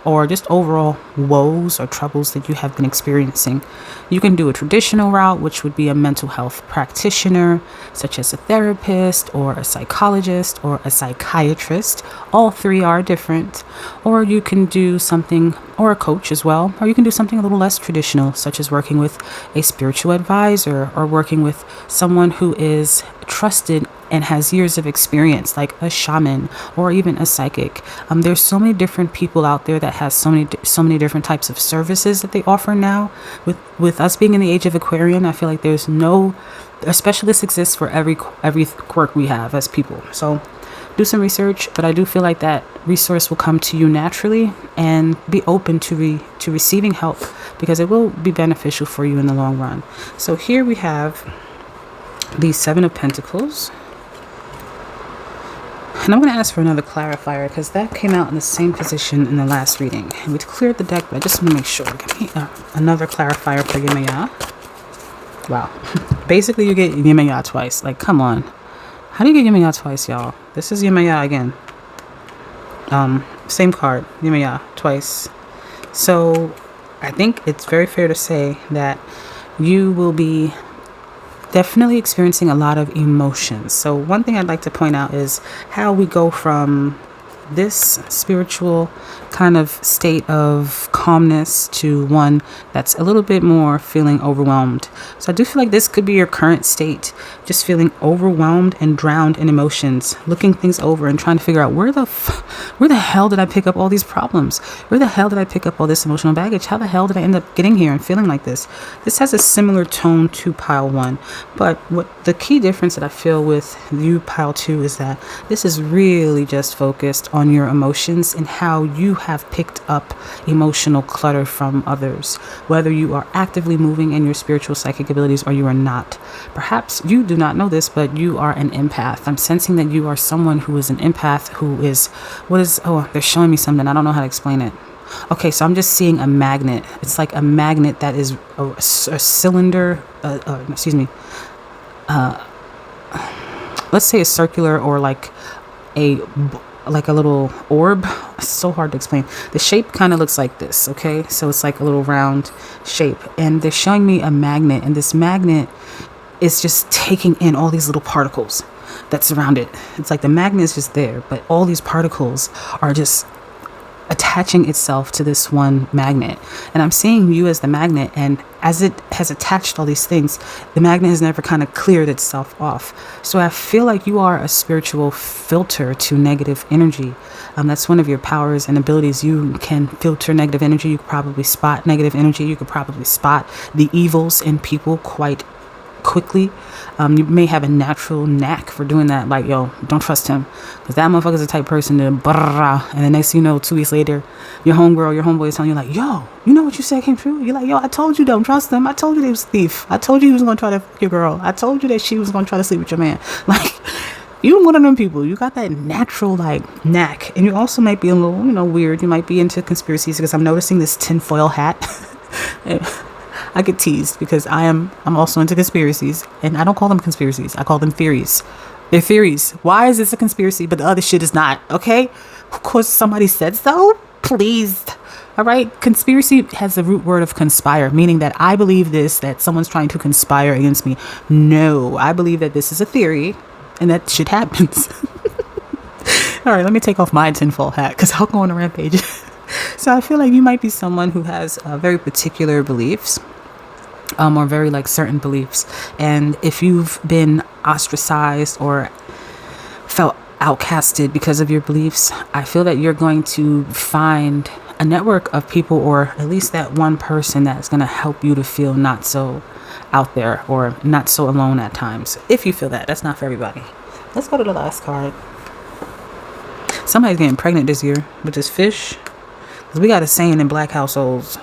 or just overall woes or troubles that you have been experiencing. You can do a traditional route, which would be a mental health practitioner, such as a therapist or a psychologist or a psychiatrist. All three are different. Or you can do something, or a coach as well, or you can do something a little less traditional, such as working with a spiritual advisor or working with someone who is trusted and has years of experience, like a shaman or even a psychic. There's so many different people out there that has so many different types of services that they offer now. With us being in the age of Aquarian, I feel like there's a specialist exists for every quirk we have as people. So do some research, but I do feel like that resource will come to you naturally, and be open to receiving help, because it will be beneficial for you in the long run. So here we have the Seven of Pentacles. And I'm going to ask for another clarifier, because that came out in the same position in the last reading. And we cleared the deck, but I just want to make sure. Give me another clarifier for Yemaya. Wow. Basically, you get Yemaya twice. Like, come on. How do you get Yemaya twice, y'all? This is Yemaya again. Same card, Yemaya, twice. So, I think it's very fair to say that you will be definitely experiencing a lot of emotions. So one thing I'd like to point out is how we go from this spiritual kind of state of calmness to one that's a little bit more feeling overwhelmed. So I do feel like this could be your current state, just feeling overwhelmed and drowned in emotions, looking things over and trying to figure out where the hell did I pick up all these problems? Where the hell did I pick up all this emotional baggage? How the hell did I end up getting here and feeling like this? This has a similar tone to pile 1, but what the key difference that I feel with you pile 2 is that this is really just focused on your emotions and how you have picked up emotional clutter from others, whether you are actively moving in your spiritual psychic abilities or you are not. Perhaps you do not know this, but you are an empath. I'm sensing that you are someone who is an empath, who is, they're showing me something. I don't know how to explain it. Okay, so I'm just seeing a magnet. It's like a magnet that is a cylinder, let's say a circular, or like a little orb. It's so hard to explain. The shape kind of looks like this, okay? So it's like a little round shape, and they're showing me a magnet, and this magnet is just taking in all these little particles that surround it. It's like the magnet is just there, but all these particles are just attaching itself to this one magnet. And I'm seeing you as the magnet, and as it has attached all these things, the magnet has never kind of cleared itself off. So I feel like you are a spiritual filter to negative energy. That's one of your powers and abilities. You can filter negative energy. You could probably spot negative energy. You could probably spot the evils in people quite quickly. You may have a natural knack for doing that. Like, yo, don't trust him, because that motherfucker's the type of person to and the next thing you know, 2 weeks later, your homegirl, your homeboy is telling you like, yo, you know what you said came true? You're like, yo, I told you don't trust him. I told you he was a thief. I told you he was going to try to fuck your girl. I told you that she was going to try to sleep with your man. Like, you one of them people. You got that natural like knack. And you also might be a little, weird. You might be into conspiracies, because I'm noticing this tinfoil hat. I get teased because I'm also into conspiracies, and I don't call them conspiracies. I call them theories. They're theories. Why is this a conspiracy, but the other shit is not? Okay. Of course, somebody said so. Please. All right. Conspiracy has the root word of conspire, meaning that I believe this, that someone's trying to conspire against me. No, I believe that this is a theory and that shit happens. All right. Let me take off my tinfoil hat, because I'll go on a rampage. So I feel like you might be someone who has very particular beliefs. Or very like certain beliefs. And if you've been ostracized or felt outcasted because of your beliefs, I feel that you're going to find a network of people, or at least that one person that's going to help you to feel not so out there or not so alone at times. If you feel that, that's not for everybody. Let's go to the last card. Somebody's getting pregnant this year with this fish. 'Cause we got a saying in black households.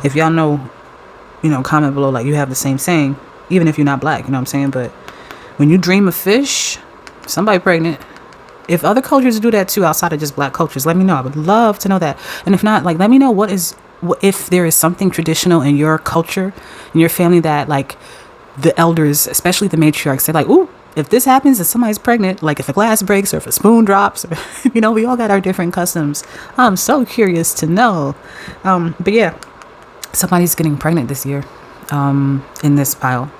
If y'all know, comment below like you have the same saying, even if you're not black, you know what I'm saying? But when you dream of fish, somebody pregnant. If other cultures do that too, outside of just black cultures, let me know. I would love to know that. And if not, like, let me know if there is something traditional in your culture, in your family, that like the elders, especially the matriarchs, say like, ooh, if this happens, if somebody's pregnant, like if a glass breaks or if a spoon drops, or, we all got our different customs. I'm so curious to know. But yeah. Somebody's getting pregnant this year in this pile.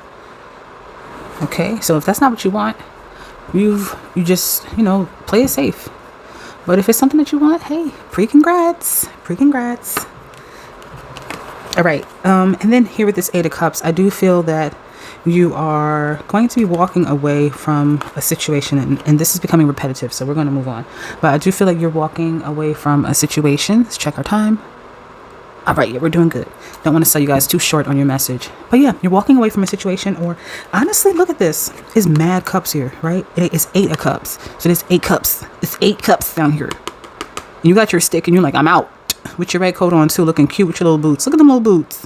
Okay, so if that's not what you want, you just play it safe. But if it's something that you want, hey, pre-congrats. All right, and then here with this 8 of Cups, I do feel that you are going to be walking away from a situation, and this is becoming repetitive, so we're going to move on. But I do feel like you're walking away from a situation. Let's check our time. All right, yeah, we're doing good. Don't want to sell you guys too short on your message. But yeah, you're walking away from a situation, or honestly, look at this. It's mad cups here, right? It's 8 of cups. So there's 8 cups. It's 8 cups down here. And you got your stick and you're like, I'm out. With your red coat on too, looking cute with your little boots. Look at them little boots.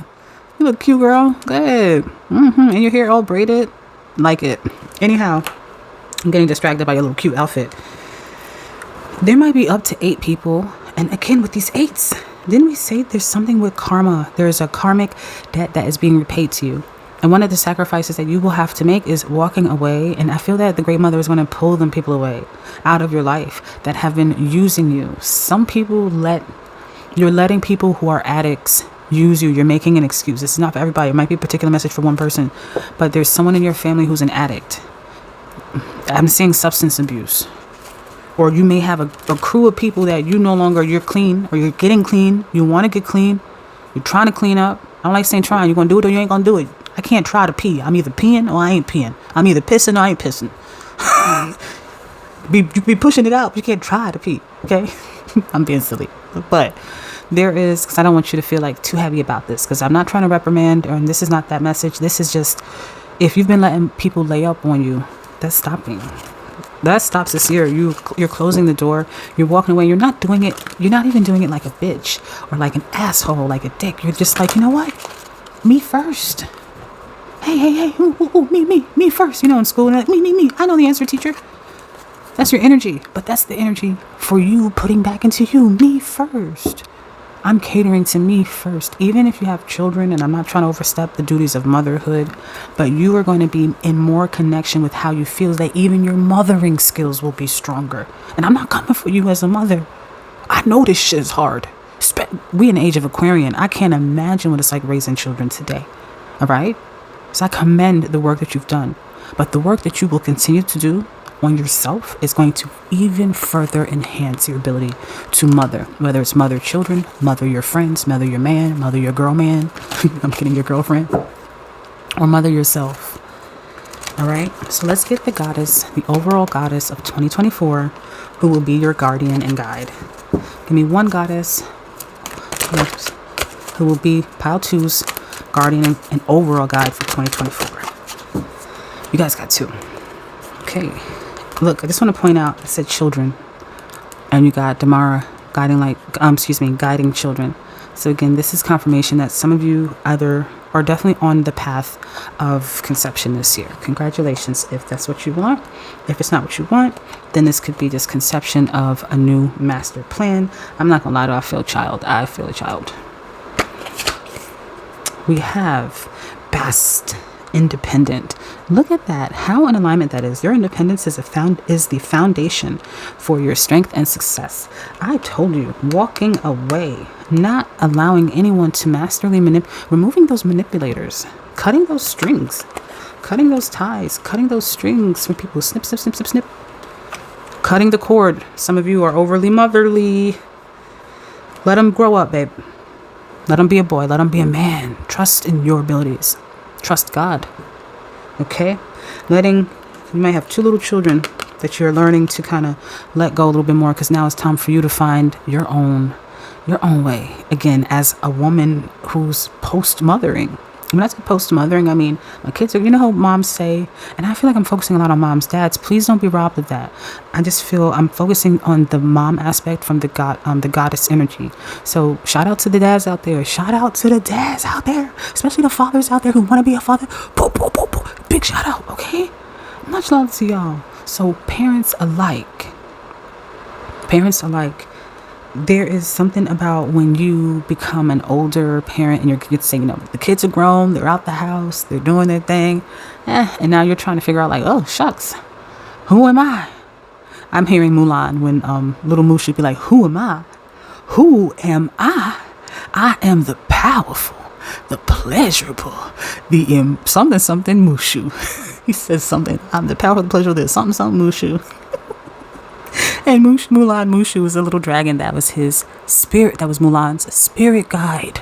You look cute, girl. Go ahead. And your hair all braided. Like it. Anyhow, I'm getting distracted by your little cute outfit. There might be up to 8 people. And again, with these 8s, didn't we say there's something with karma? There's a karmic debt that is being repaid to you. And one of the sacrifices that you will have to make is walking away. And I feel that the Great Mother is going to pull them people away out of your life that have been using you. Some people you're letting people who are addicts use you. You're making an excuse. It's not for everybody. It might be a particular message for one person, but there's someone in your family who's an addict. I'm seeing substance abuse. Or you may have a crew of people that you're clean, or you're getting clean. You want to get clean. You're trying to clean up. I don't like saying trying. You're going to do it or you ain't going to do it. I can't try to pee. I'm either peeing or I ain't peeing. I'm either pissing or I ain't pissing. You be pushing it out, but you can't try to pee. Okay? I'm being silly. But there is, because I don't want you to feel like too heavy about this, because I'm not trying to reprimand, and this is not that message. This is just, if you've been letting people lay up on you, that's stopping. That stops this year. You're closing the door. You're walking away. You're not doing it. You're not even doing it like a bitch or like an asshole, like a dick. You're just like, you know what? Me first. Hey, ooh, me first. You know, in school, like, me. I know the answer, teacher. That's your energy, but that's the energy for you putting back into you. Me first. I'm catering to me first. Even if you have children, and I'm not trying to overstep the duties of motherhood, but you are going to be in more connection with how you feel, that even your mothering skills will be stronger. And I'm not coming for you as a mother. I know this shit is hard. We in the age of Aquarian. I can't imagine what it's like raising children today. All right? So I commend the work that you've done. But the work that you will continue to do on yourself is going to even further enhance your ability to mother, whether it's mother children, mother your friends, mother your man, mother your girl man. I'm kidding, your girlfriend, or mother yourself. All right, so let's get the overall goddess of 2024, who will be your guardian and guide. Give me one goddess who will be pile 2's guardian and overall guide for 2024. You guys got 2. Okay. Look, I just want to point out, it said children, and you got Damara guiding children. So again, this is confirmation that some of you either are definitely on the path of conception this year. Congratulations if that's what you want. If it's not what you want, then this could be just conception of a new master plan. I'm not gonna lie to you, I feel a child. We have best independent. Look at that. How in alignment that is. Your independence is the foundation for your strength and success. I told you, walking away, not allowing anyone to masterly removing those manipulators, cutting those strings, cutting those ties, cutting those strings when people snip, cutting the cord. Some of you are overly motherly. Let them grow up, babe. Let them be a boy. Let them be a man. Trust in your abilities. Trust God. Okay? You might have 2 little children that you're learning to kind of let go a little bit more, because now it's time for you to find your own way. Again, as a woman who's post-mothering. When I say post-mothering, I mean, my kids are, you know how moms say, and I feel like I'm focusing a lot on moms, dads, please don't be robbed of that. I just feel I'm focusing on the mom aspect from the goddess energy. So shout out to the dads out there. Shout out to the dads out there, especially the fathers out there who want to be a father. Big shout out, okay? Much love to y'all. So parents alike, there is something about when you become an older parent and you're saying, the kids are grown, they're out the house, they're doing their thing, and now you're trying to figure out like, oh shucks, who am I? I'm hearing Mulan when little Mushu should be like, who am I? Who am I? I am the powerful, the pleasurable, the something Mushu. He says something. I'm the powerful, the pleasurable, the something Mushu. And Mulan Mushu was a little dragon that was his spirit, that was Mulan's spirit guide.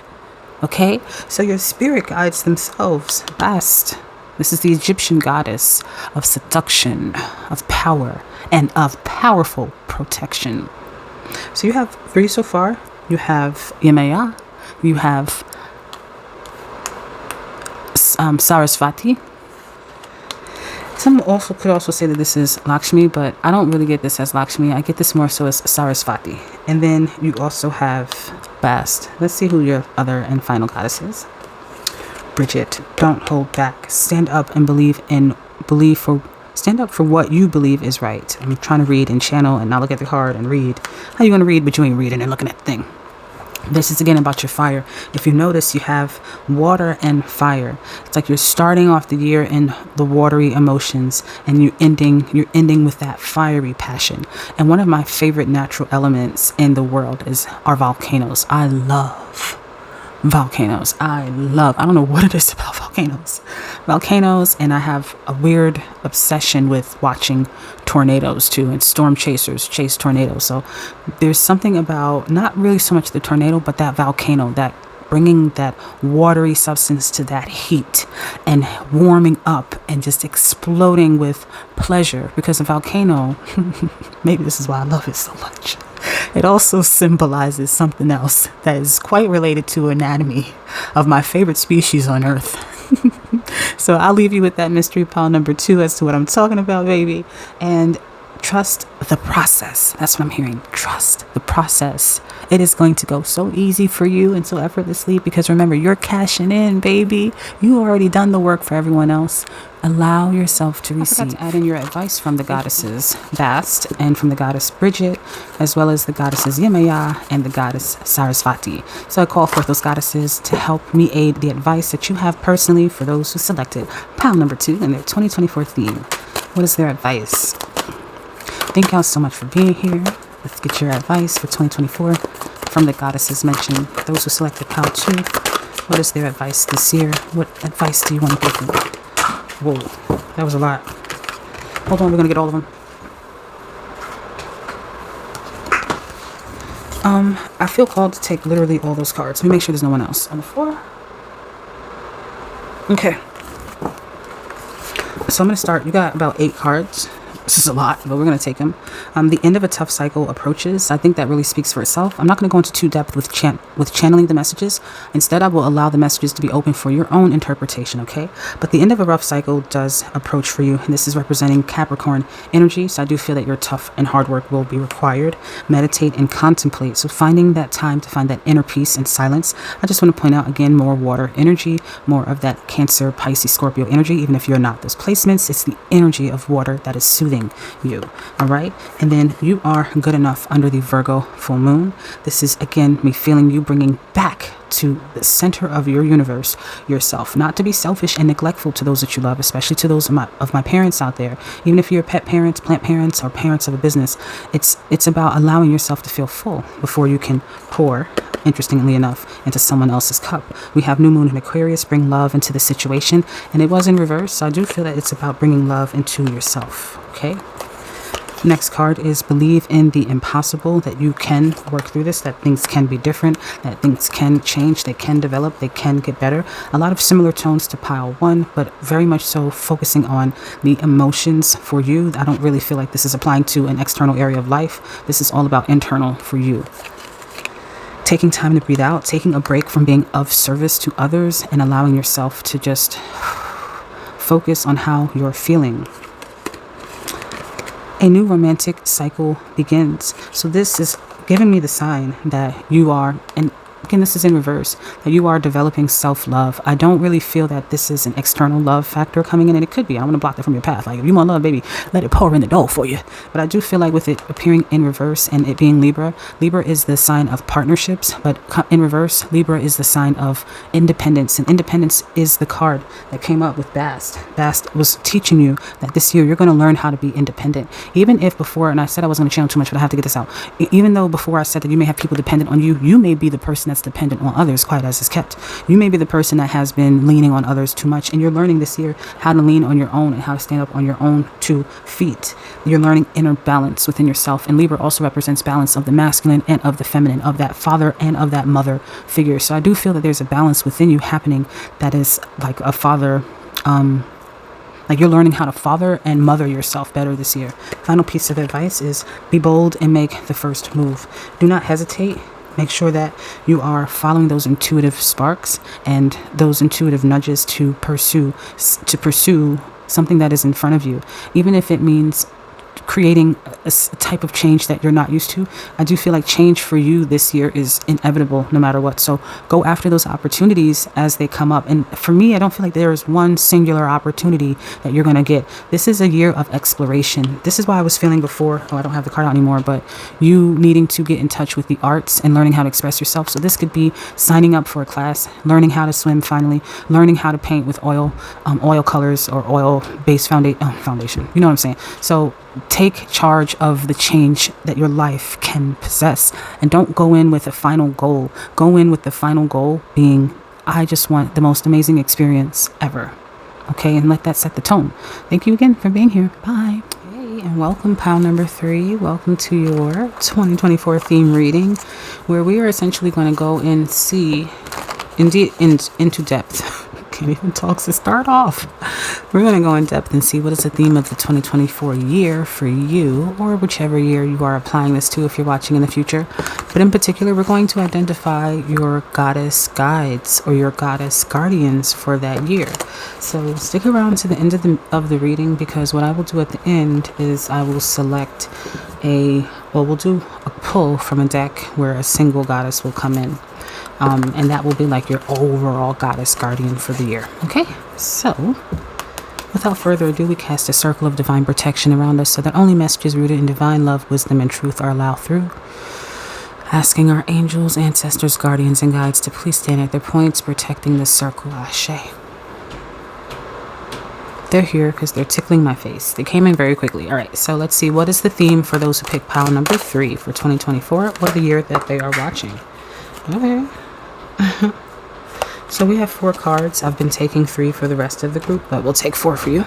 Okay? So your spirit guides themselves best. This is the Egyptian goddess of seduction, of power, and of powerful protection. So you have 3 so far. You have Yemaya, you have Sarasvati. Some also could also say that this is Lakshmi, but I don't really get this as Lakshmi. I get this more so as Sarasvati. And then you also have Bast. Let's see who your other and final goddess is. Bridget, don't hold back. Stand up and stand up for what you believe is right. I'm trying to read and channel and not look at the card and read. How you going to read, but you ain't reading and looking at the thing? This is again about your fire. If you notice, you have water and fire. It's like you're starting off the year in the watery emotions, and you're ending with that fiery passion. And one of my favorite natural elements in the world are volcanoes. I love volcanoes. I don't know what it is about volcanoes, and I have a weird obsession with watching tornadoes too, and storm chasers chase tornadoes. So there's something about not really so much the tornado, but that volcano, that bringing that watery substance to that heat and warming up and just exploding with pleasure, because a volcano maybe this is why I love it so much. It also symbolizes something else that is quite related to anatomy of my favorite species on Earth. So I'll leave you with that mystery pile number 2 as to what I'm talking about, baby. And trust the process. That's what I'm hearing. Trust the process. It is going to go so easy for you and so effortlessly, because remember, you're cashing in, baby. You already done the work for everyone else. Allow yourself to receive. I forgot to add in your advice from the goddesses Bast and from the goddess Bridget, as well as the goddesses Yemaya and the goddess Sarasvati. So I call forth those goddesses to help me aid the advice that you have personally for those who selected pile number 2 in their 2024 theme. What is their advice? Thank y'all so much for being here. Let's get your advice for 2024 from the goddesses mentioned. Those who selected pile 2, what is their advice this year? What advice do you want to give them? Whoa, that was a lot. Hold on, we're going to get all of them. I feel called to take literally all those cards. Let me make sure there's no one else on the floor. Okay. So I'm going to start. You got about 8 cards. This is a lot, but we're going to take them. The end of a tough cycle approaches. I think that really speaks for itself. I'm not going to go into too depth with channeling the messages. Instead, I will allow the messages to be open for your own interpretation, okay? But the end of a rough cycle does approach for you. And this is representing Capricorn energy. So I do feel that your tough and hard work will be required. Meditate and contemplate. So finding that time to find that inner peace and silence. I just want to point out again, more water energy, more of that Cancer, Pisces, Scorpio energy. Even if you're not those placements, it's the energy of water that is soothing you. All right. And then you are good enough under the Virgo full moon. This is again me feeling you bringing back to the center of your universe yourself, not to be selfish and neglectful to those that you love, especially to those of my parents out there. Even if you're pet parents, plant parents, or parents of a business, it's about allowing yourself to feel full before you can pour, interestingly enough, into someone else's cup. We have new moon in Aquarius, bring love into the situation, and it was in reverse. So I do feel that it's about bringing love into yourself. Okay. Next card is believe in the impossible, that you can work through this, that things can be different, that things can change, they can develop, they can get better. A lot of similar tones to pile 1, but very much so focusing on the emotions for you. I don't really feel like this is applying to an external area of life. This is all about internal for you. Taking time to breathe out, taking a break from being of service to others, and allowing yourself to just focus on how you're feeling. A new romantic cycle begins. So this is giving me the sign that you are, and again, this is in reverse, that you are developing self-love. I don't really feel that this is an external love factor coming in, and it could be. I want to block that from your path. Like, if you want love, baby, let it pour in the door for you. But I do feel like with it appearing in reverse and it being Libra is the sign of partnerships, but in reverse, Libra is the sign of independence, and independence is the card that came up with Bast. Bast was teaching you that this year you're going to learn how to be independent. Even if before, and I said I wasn't going to channel too much, but I have to get this out. Even though before I said that you may have people dependent on you, you may be the person that's dependent on others, quite as is kept. You may be the person that has been leaning on others too much, and you're learning this year how to lean on your own and how to stand up on your own 2 feet. You're learning inner balance within yourself, and Libra also represents balance of the masculine and of the feminine, of that father and of that mother figure. So I do feel that there's a balance within you happening that is like a father, like you're learning how to father and mother yourself better this year. Final piece of advice is be bold and make the first move. Do not hesitate. Make sure that you are following those intuitive sparks and those intuitive nudges to pursue something that is in front of you, even if it means creating a type of change that you're not used to. I do feel like change for you this year is inevitable no matter what. So go after those opportunities as they come up. And for me, I don't feel like there is one singular opportunity that you're going to get. This is a year of exploration. This is why I was feeling before, I don't have the card out anymore, but you needing to get in touch with the arts and learning how to express yourself. So this could be signing up for a class, learning how to swim finally, learning how to paint with oil colors or oil-based foundation. You know what I'm saying? So take charge of the change that your life can possess, and don't go in with a final goal. Go in with the final goal being, I just want the most amazing experience ever. Okay, and let that set the tone. Thank you again for being here. Bye. Hey, and welcome, pile number 3. Welcome to your 2024 theme reading, where we are essentially going to go and see into depth. Can't even talk to start off. We're going to go in depth and see what is the theme of the 2024 year for you, or whichever year you are applying this to if you're watching in the future. But in particular, we're going to identify your goddess guides or your goddess guardians for that year. So stick around to the end of the reading, because what I will do at the end is I will select we'll do a pull from a deck where a single goddess will come in. And that will be like your overall goddess guardian for the year. Okay, so without further ado, we cast a circle of divine protection around us so that only messages rooted in divine love, wisdom, and truth are allowed through. Asking our angels, ancestors, guardians, and guides to please stand at their points, protecting the circle. Ashe. They're here because they're tickling my face. They came in very quickly. All right, so let's see. What is the theme for those who pick pile number 3 for 2024, or the year that they are watching? Okay. So we have 4 cards. I've been taking 3 for the rest of the group, but we'll take 4 for you.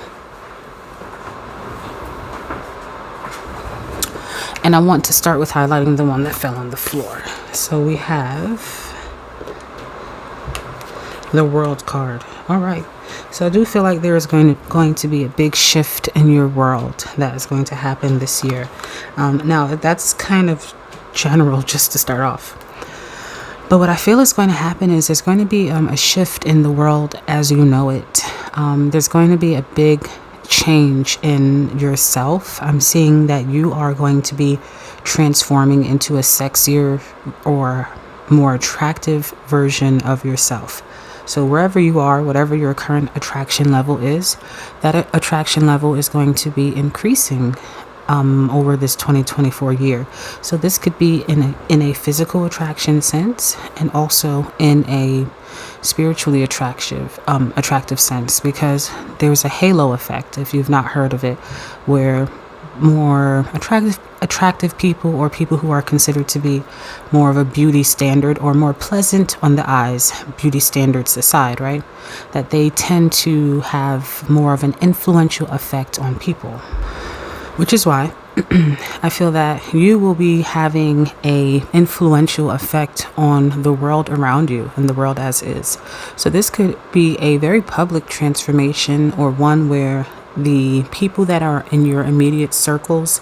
And I want to start with highlighting the one that fell on the floor. So we have the World card. All right. So I do feel like there is going to be a big shift in your world that is going to happen this year. Now, that's kind of general just to start off. But what I feel is going to happen is there's going to be a shift in the world as you know it. There's going to be a big change in yourself. I'm seeing that you are going to be transforming into a sexier or more attractive version of yourself. So wherever you are, whatever your current attraction level is, that attraction level is going to be increasing over this 2024 year. So this could be in a physical attraction sense, and also in a spiritually attractive sense, because there's a halo effect, if you've not heard of it, where more attractive people, or people who are considered to be more of a beauty standard or more pleasant on the eyes, beauty standards aside, right, that they tend to have more of an influential effect on people. Which is why I feel that you will be having a influential effect on the world around you and the world as is. So this could be a very public transformation, or one where the people that are in your immediate circles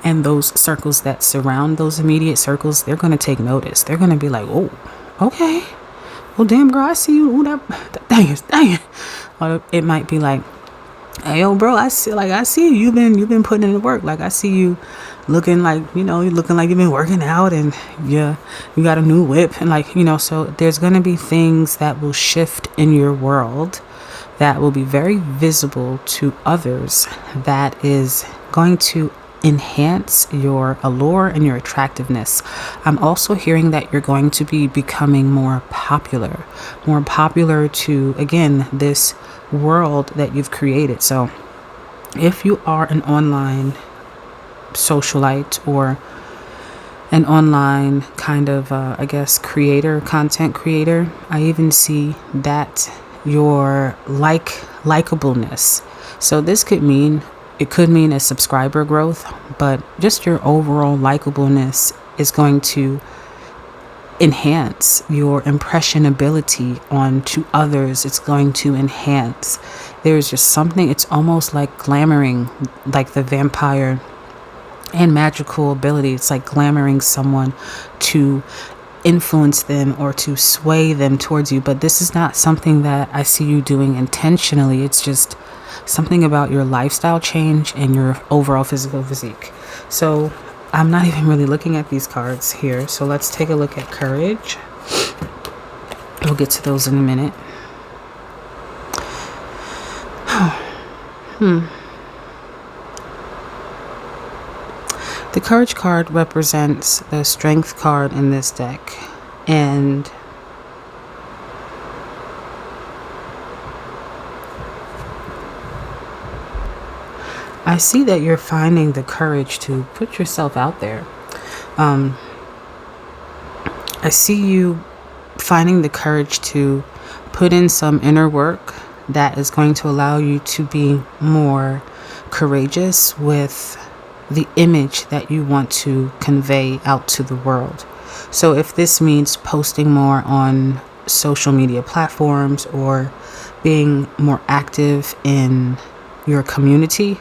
and those circles that surround those immediate circles, they're going to take notice. They're going to be like, oh, okay. Well, damn, girl, I see you. Ooh, dang it. Or it might be like, hey, yo, bro, I see you. You've been putting in the work. Like, I see you looking like, you're looking like you've been working out, and you got a new whip, and so there's going to be things that will shift in your world that will be very visible to others, that is going to enhance your allure and your attractiveness. I'm also hearing that you're going to be becoming more popular to, again, this world that you've created. So if you are an online socialite, or an online kind of content creator, I even see that your likableness. So this could mean a subscriber growth, but just your overall likableness is going to enhance your impressionability onto others. It's going to enhance. There's just something, it's almost like glamoring, like the vampire and magical ability. It's like glamoring someone to influence them or to sway them towards you. But this is not something that I see you doing intentionally. It's just something about your lifestyle change and your overall physical physique. So I'm not even really looking at these cards here. So let's take a look at courage. We'll get to those in a minute. The courage card represents the strength card in this deck. And I see that you're finding the courage to put yourself out there. I see you finding the courage to put in some inner work that is going to allow you to be more courageous with the image that you want to convey out to the world. So if this means posting more on social media platforms or being more active in your community,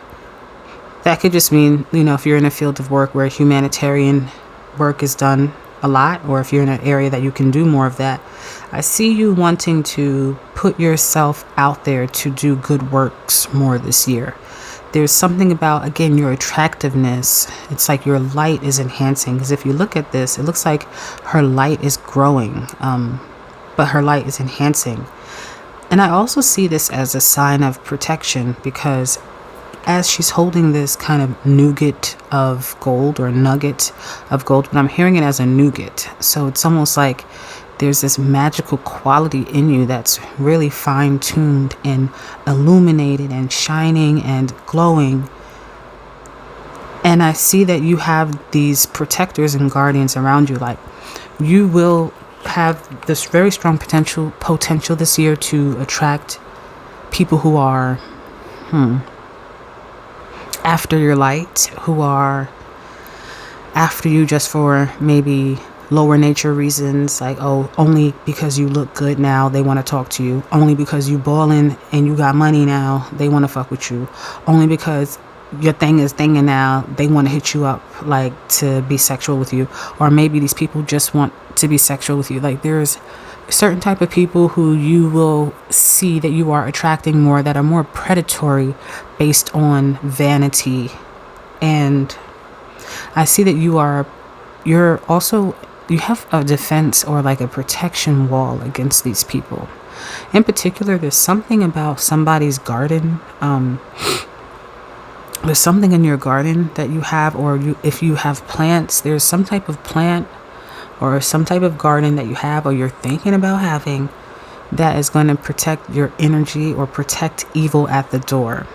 that could just mean, if you're in a field of work where humanitarian work is done a lot, or if you're in an area that you can do more of that, I see you wanting to put yourself out there to do good works more this year. There's something about, again, your attractiveness. It's like your light is enhancing. Because if you look at this, it looks like her light is growing, but her light is enhancing. And I also see this as a sign of protection, because as she's holding this kind of nougat of gold or nugget of gold, but I'm hearing it as a nougat. So it's almost like there's this magical quality in you that's really fine-tuned and illuminated and shining and glowing. And I see that you have these protectors and guardians around you. Like, you will have this very strong potential this year to attract people who are after your light, who are after you just for maybe lower nature reasons, like, oh, only because you look good now they want to talk to you, only because you ballin' and you got money now they want to fuck with you, only because your thing is thinging now they want to hit you up, like, to be sexual with you. Or maybe these people just want to be sexual with you. Like, there's a certain type of people who you will see that you are attracting more, that are more predatory based on vanity. And I see that you have a defense or like a protection wall against these people. In particular, there's something about somebody's garden. There's something in your garden that you have, or if you have plants, there's some type of plant or some type of garden that you have or you're thinking about having that is going to protect your energy or protect evil at the door.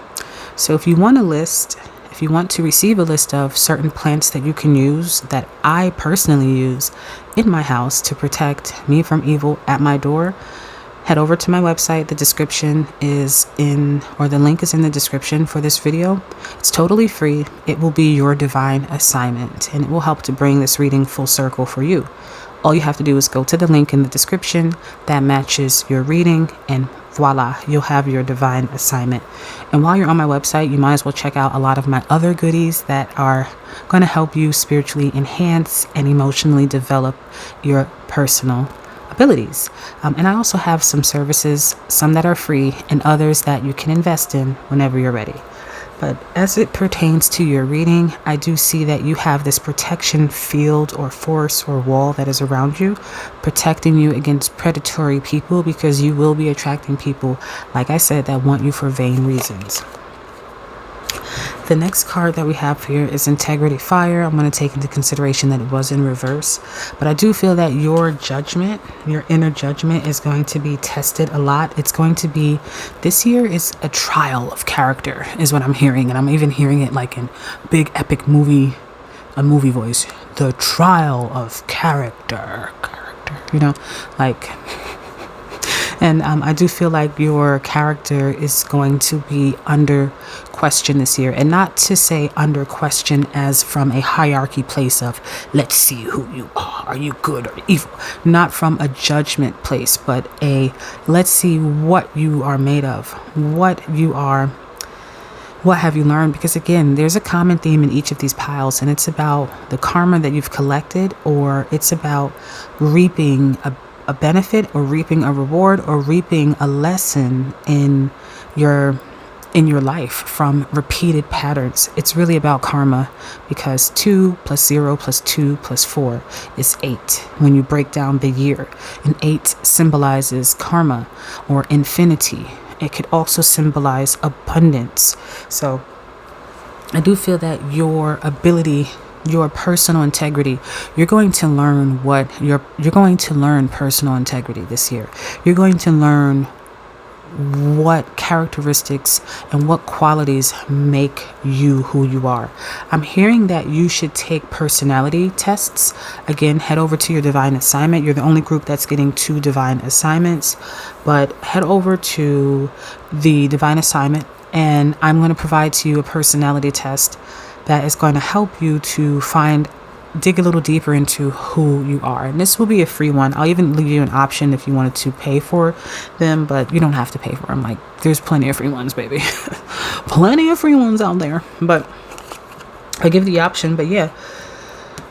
So if you want to receive a list of certain plants that you can use, that I personally use in my house to protect me from evil at my door, head over to my website. The link is in the description for this video. It's totally free. It will be your divine assignment, and it will help to bring this reading full circle for you. All you have to do is go to the link in the description that matches your reading, and voila, you'll have your divine assignment. And while you're on my website, you might as well check out a lot of my other goodies that are going to help you spiritually enhance and emotionally develop your personal abilities. And I also have some services, some that are free and others that you can invest in whenever you're ready. But as it pertains to your reading, I do see that you have this protection field or force or wall that is around you, protecting you against predatory people, because you will be attracting people, like I said, that want you for vain reasons. The next card that we have here is Integrity Fire. I'm going to take into consideration that it was in reverse, but I do feel that your judgment, your inner judgment, is going to be tested a lot. It's going to be, this year is a trial of character is what I'm hearing. And I'm even hearing it like in big epic movie voice, the trial of character, like, and I do feel like your character is going to be under question this year. And not to say under question as from a hierarchy place of, let's see who you are you good or evil? Not from a judgment place, but a, let's see what you are made of, what you are What have you learned? Because again, there's a common theme in each of these piles, and it's about the karma that you've collected, or it's about reaping a benefit, or reaping a reward, or reaping a lesson in your life from repeated patterns. It's really about karma, because 2 plus 0 plus 2 plus 4 is 8 when you break down the year. And 8 symbolizes karma or infinity. It could also symbolize abundance. So I do feel that your ability, your personal integrity, you're going to learn you're going to learn personal integrity this year. You're going to learn what characteristics and what qualities make you who you are. I'm hearing that you should take personality tests. Again, head over to your divine assignment. You're the only group that's getting 2 divine assignments, but head over to the divine assignment and I'm going to provide to you a personality test that is going to help you to dig a little deeper into who you are. And this will be a free one. I'll even leave you an option if you wanted to pay for them, but you don't have to pay for them. Like, there's plenty of free ones, baby. Plenty of free ones out there. But I give the option. But yeah,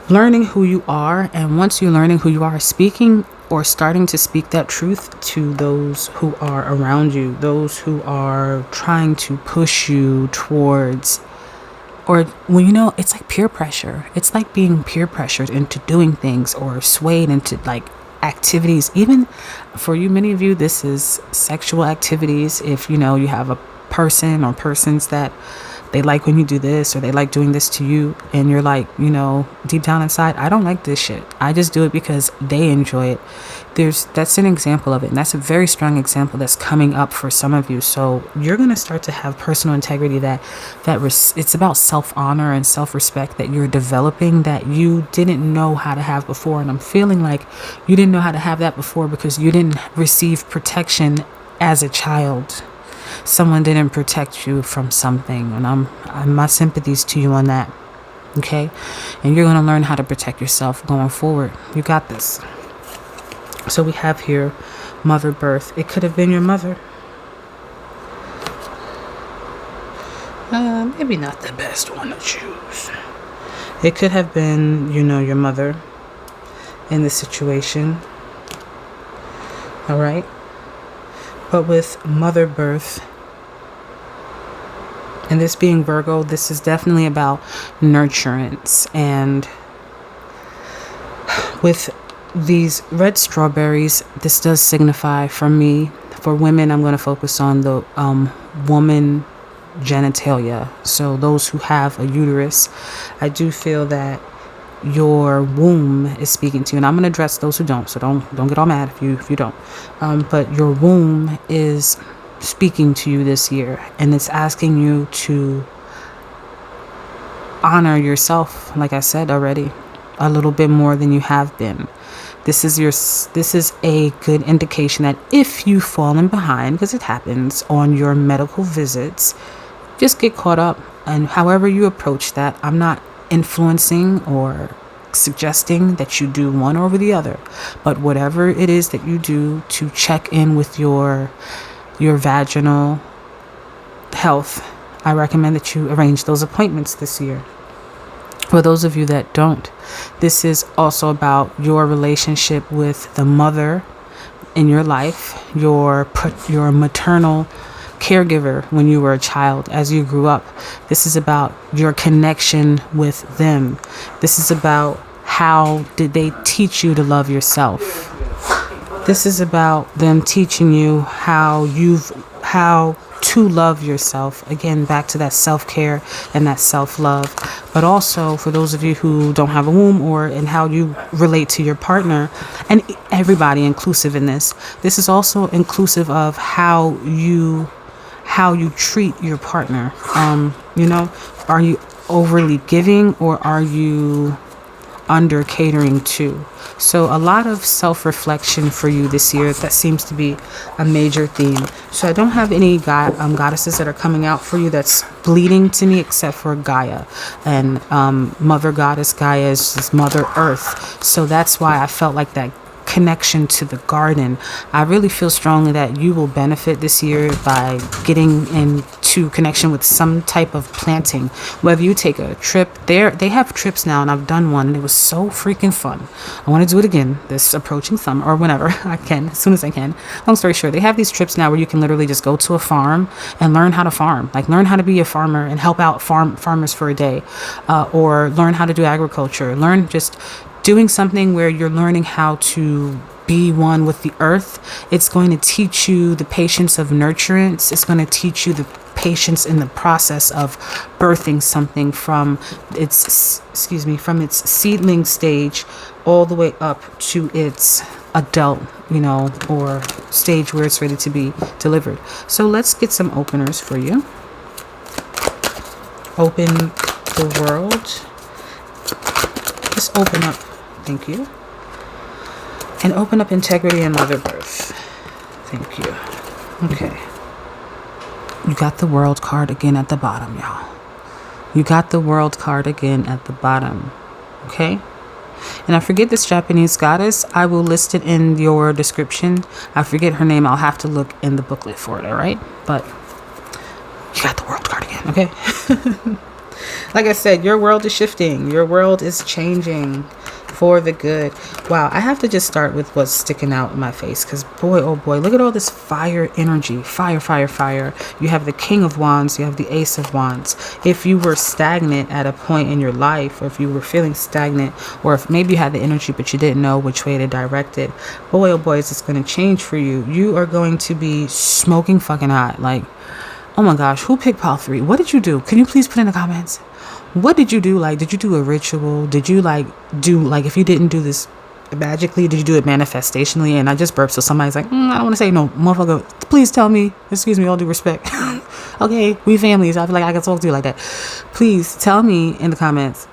learning who you are. And once you're learning who you are, speaking or starting to speak that truth to those who are around you, those who are trying to push you towards, or when it's like peer pressure. It's like being peer pressured into doing things or swayed into like activities. Even for you, many of you, this is sexual activities. If you have a person or persons that they like when you do this, or they like doing this to you, and you're like, deep down inside, I don't like this shit. I just do it because they enjoy it. That's an example of it. And that's a very strong example that's coming up for some of you. So you're going to start to have personal integrity it's about self-honor and self-respect that you're developing that you didn't know how to have before. And I'm feeling like you didn't know how to have that before because you didn't receive protection as a child. Someone didn't protect you from something, and my sympathies to you on that. Okay, and you're going to learn how to protect yourself going forward. You got this. So we have here mother birth. It could have been your mother. Maybe not the best one to choose. It could have been, your mother in the situation. All right. But with mother birth, and this being Virgo, this is definitely about nurturance. And with these red strawberries, this does signify for me, for women, I'm going to focus on the woman genitalia. So those who have a uterus, I do feel that your womb is speaking to you, and I'm going to address those who don't, so don't get all mad if you don't, but your womb is speaking to you this year, and it's asking you to honor yourself, like I said already, a little bit more than you have been. This is a good indication that if you've fallen behind, because it happens on your medical visits, just get caught up. And however you approach that, I'm not influencing or suggesting that you do one over the other, but whatever it is that you do to check in with your vaginal health, I recommend that you arrange those appointments this year. For those of you that don't, this is also about your relationship with the mother in your life, your maternal caregiver when you were a child, as you grew up. This is about your connection with them. This is about how did they teach you to love yourself. This is about them teaching you how to love yourself. Again, back to that self-care and that self-love. But also for those of you who don't have a womb, and how you relate to your partner, and everybody inclusive in this. This is also inclusive of how you treat your partner. Are you overly giving, or are you under catering to? So a lot of self-reflection for you this year. That seems to be a major theme. So I don't have any goddesses that are coming out for you that's bleeding to me, except for Gaia. And mother goddess Gaia is just Mother Earth. So that's why I felt like that connection to the garden. I really feel strongly that you will benefit this year by getting into connection with some type of planting. Whether you take a trip there, they have trips now, and I've done one and it was so freaking fun. I want to do it again this approaching summer, or whenever I can, as soon as I can. Long story short, they have these trips now where you can literally just go to a farm and learn how to farm, like learn how to be a farmer and help out farmers for a day, or learn how to do agriculture, learn just doing something where you're learning how to be one with the earth. It's going to teach you the patience of nurturance. It's going to teach you the patience in the process of birthing something from its seedling stage all the way up to its adult, or stage where it's ready to be delivered. So let's get some openers for you. Open the world. Just open up. Thank you. And open up integrity and mother birth. Thank you. Okay. You got the world card again at the bottom, y'all. You got the world card again at the bottom. Okay? And I forget this Japanese goddess. I will list it in your description. I forget her name. I'll have to look in the booklet for it, all right? But you got the world card again, okay? Like I said, your world is shifting. Your world is changing for the good. Wow, I have to just start with what's sticking out in my face, because boy, oh boy, look at all this fire energy. Fire, fire, fire. You have the King of Wands. You have the Ace of Wands. If you were stagnant at a point in your life, or if you were feeling stagnant, or if maybe you had the energy but you didn't know which way to direct it, boy, oh boy, is this going to change for you. You are going to be smoking fucking hot. Like, oh my gosh, who picked pile 3? What did you do? Can you please put in the comments? What did you do? Like, did you do a ritual? Did you if you didn't do this magically, did you do it manifestationally? And I just burped, so somebody's like, I don't want to say no, motherfucker. Please tell me. Excuse me, all due respect. Okay, we families. I feel like I can talk to you like that. Please tell me in the comments.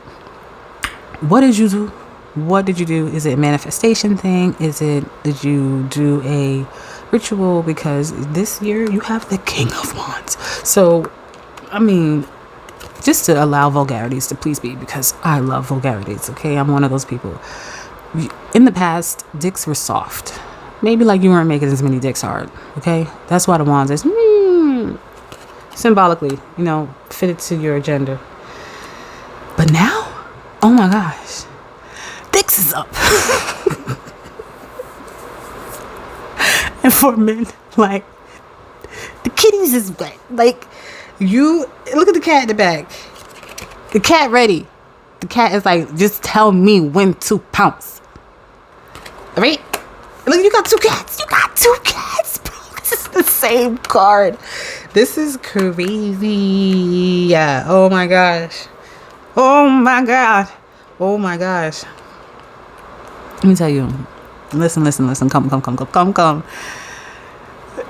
What did you do? What did you do? Is it a manifestation thing? Did you do a ritual? Because this year you have the King of Wands. So, I mean, just to allow vulgarities to please be, because I love vulgarities, okay? I'm one of those people. In the past, dicks were soft. Maybe like you weren't making as many dicks hard, okay? That's why the wands is symbolically, fitted to your agenda. But now, oh my gosh, dicks is up. And for men, like, the kitties is wet. Like, you look at the cat in the back. The cat ready. The cat is like, just tell me when to pounce. All right? Look, you got 2 cats. You got 2 cats, bro. This is the same card. This is crazy. Yeah. Oh my gosh. Oh my god. Oh my gosh. Let me tell you. Listen. Come.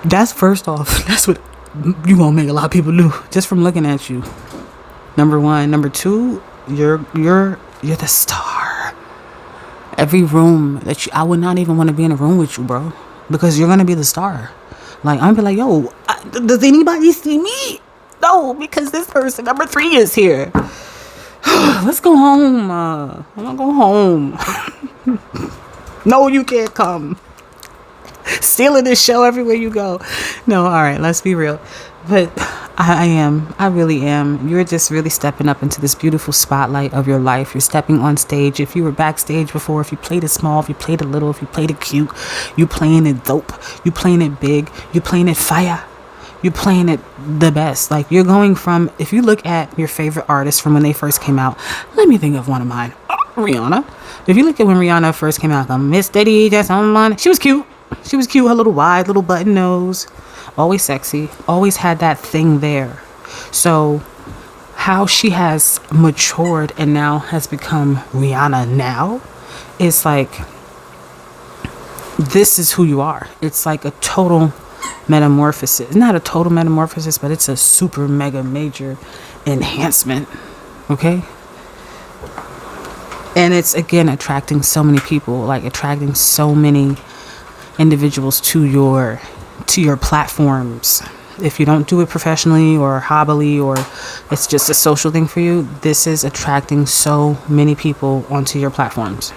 That's first off. That's what you gonna make a lot of people do just from looking at you. Number 1. Number 2, you're the star. Every room that I would not even want to be in a room with you, bro, because you're gonna be the star. Like, I'm gonna be like, yo, does anybody see me? No, because this person, number 3, is here. Let's go home. I wanna go home. No, you can't come. Stealing this show everywhere you go. No, all right, let's be real. But I really am. You're just really stepping up into this beautiful spotlight of your life. You're stepping on stage. If you were backstage before, if you played it small, if you played it little, if you played it cute, you playing it dope, you playing it big, you playing it fire, you're playing it the best. Like, you're going from, if you look at your favorite artists from when they first came out, let me think of one of mine. Rihanna. If you look at when Rihanna first came out, Miss Diddy, just on, she was cute. She was cute, her little wide, little button nose, always sexy, always had that thing there. So how she has matured and now has become Rihanna now is like, this is who you are. It's like a total metamorphosis. Not a total metamorphosis, but it's a super mega major enhancement. Okay? And it's, again, attracting so many people, like attracting so many individuals to your platforms. If you don't do it professionally or hobbily, or it's just a social thing for you, this is attracting so many people onto your platforms.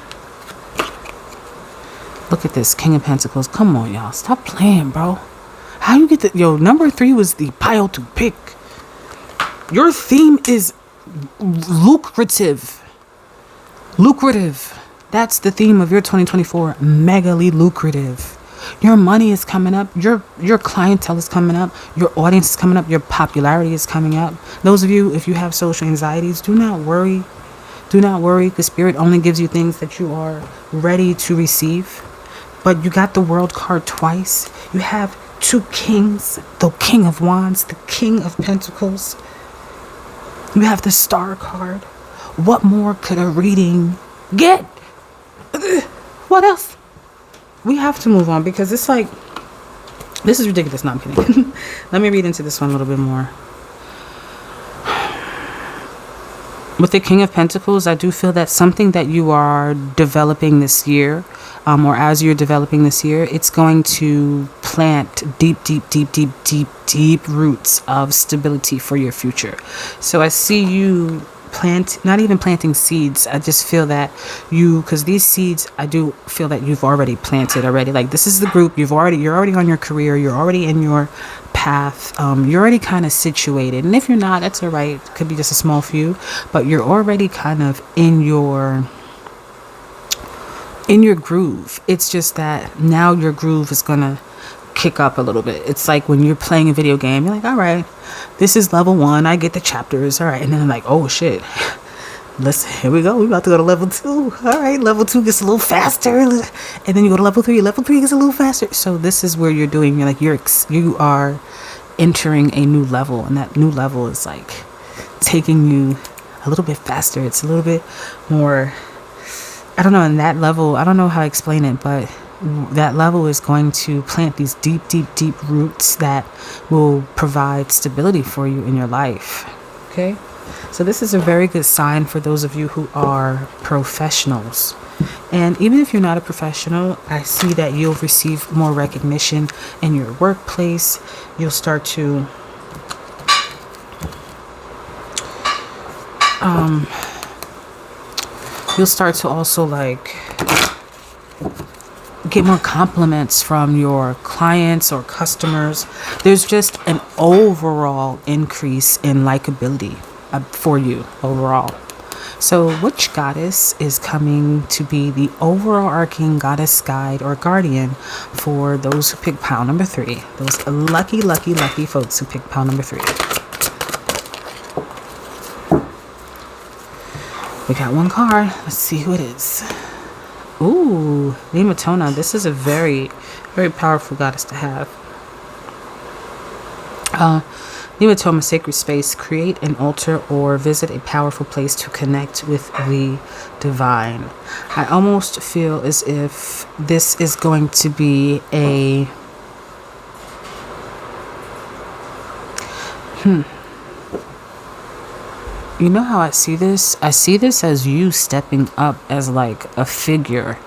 Look at this, King of Pentacles. Come on, y'all. Stop playing, bro. How you get the... Yo, number 3 was the pile to pick. Your theme is lucrative. Lucrative. That's the theme of your 2024. Megally lucrative. Your money is coming up. Your clientele is coming up. Your audience is coming up. Your popularity is coming up. Those of you, if you have social anxieties, do not worry. Do not worry, because Spirit only gives you things that you are ready to receive. But you got the World card twice. You have 2 kings, the King of Wands, the King of Pentacles. You have the Star card. What more could a reading get? What else? We have to move on, because it's like, this is ridiculous. No, I'm kidding. Let me read into this one a little bit more. With the King of Pentacles, I do feel that something that you are developing this year, or as you're developing this year, it's going to plant deep roots of stability for your future. So I see you not even planting seeds. I just feel that because these seeds, I do feel that you've already planted already. Like, this is the group you're already on your career. You're already in your path. You're already kind of situated. And if you're not, that's all right. It could be just a small few, but you're already kind of in your groove. It's just that now your groove is going to kick up a little bit. It's like when you're playing a video game, you're like, all right, this is level 1. I get the chapters. All right. And then I'm like, oh shit. Here we go. We're about to go to level 2. All right. Level 2 gets a little faster. And then you go to level 3. Level 3 gets a little faster. So this is where you are entering a new level. And that new level is like taking you a little bit faster. It's a little bit more, I don't know. And that level, I don't know how to explain it, but that level is going to plant these deep roots that will provide stability for you in your life. Okay, so this is a very good sign for those of you who are professionals. And even if you're not a professional, I see that you'll receive more recognition in your workplace. You'll start to also like get more compliments from your clients or customers. There's just an overall increase in likability for you overall. So which goddess is coming to be the overarching goddess guide or guardian for those who pick pile number 3? Those lucky folks who pick pile number 3. We got one card. Let's see who it is. Ooh, Nematona. This is a very, very powerful goddess to have. Nematona, sacred space. Create an altar or visit a powerful place to connect with the divine. I almost feel as if this is going to be a... You know how I see this? I see this as you stepping up as like a figure,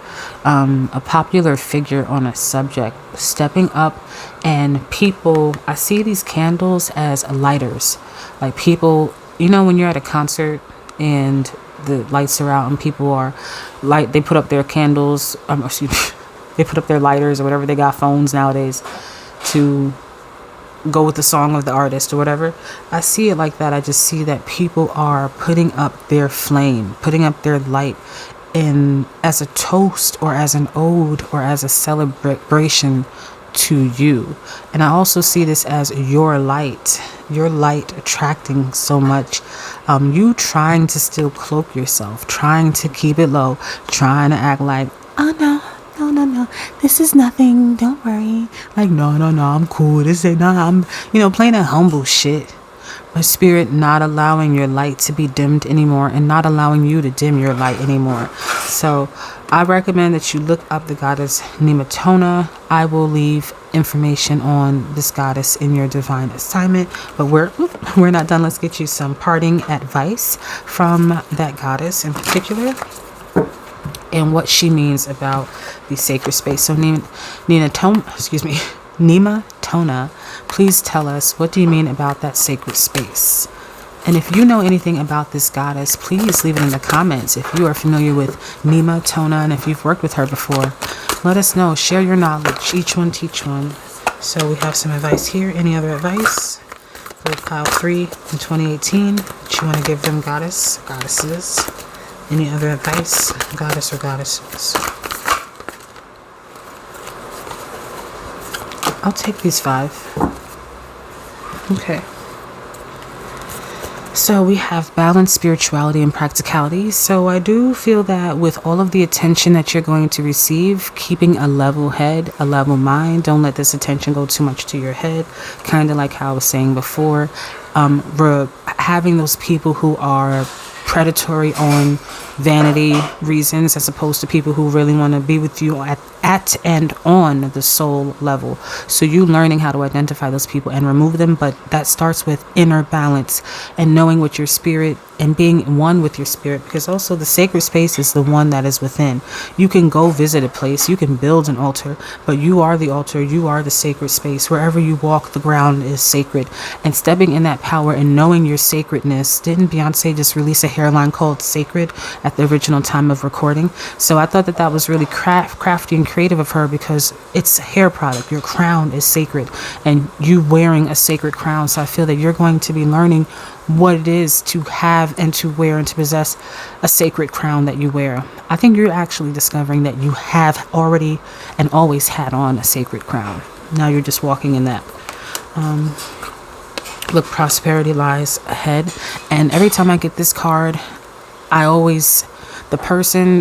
a popular figure on a subject, stepping up, and people, I see these candles as lighters. Like people, you know, when you're at a concert and the lights are out and people are light, they put up their candles, they put up their lighters or whatever, they got phones nowadays to go with the song of the artist or whatever. I see it like that. I just see that people are putting up their flame, putting up their light in as a toast or as an ode or as a celebration to you. And I also see this as your light attracting so much. You trying to still cloak yourself, trying to keep it low, trying to act like, oh no, this is nothing, don't worry. Like, no, I'm cool. This ain't, I'm, playing that humble shit. But Spirit not allowing your light to be dimmed anymore and not allowing you to dim your light anymore. So I recommend that you look up the goddess Nematona. I will leave information on this goddess in your divine assignment. But we're not done. Let's get you some parting advice from that goddess in particular, and what she means about the sacred space. So Nematona, please tell us, what do you mean about that sacred space? And if you know anything about this goddess, please leave it in the comments. If you are familiar with Nematona and if you've worked with her before, let us know. Share your knowledge. Each one teach one. So we have some advice here. Any other advice? For pile 3 in 2018 that you want to give them, goddesses. Any other advice, goddess or goddesses? I'll take these 5. Okay. So we have balance, spirituality, and practicality. So I do feel that with all of the attention that you're going to receive, keeping a level head, a level mind, don't let this attention go too much to your head. Kind of like how I was saying before, having those people who are predatory on vanity reasons as opposed to people who really want to be with you at and on the soul level. So you learning how to identify those people and remove them, but that starts with inner balance and knowing what your spirit and being one with your spirit, because also the sacred space is the one that is within. You can go visit a place, you can build an altar, but you are the altar, you are the sacred space. Wherever you walk, the ground is sacred. And stepping in that power and knowing your sacredness. Didn't Beyonce just release a hairline called Sacred at the original time of recording? So I thought that that was really crafty and creative of her, because it's a hair product. Your crown is sacred and you wearing a sacred crown. So I feel that you're going to be learning what it is to have and to wear and to possess a sacred crown that you wear. I think you're actually discovering that you have already and always had on a sacred crown. Now you're just walking in that. Look, prosperity lies ahead. And every time I get this card, the person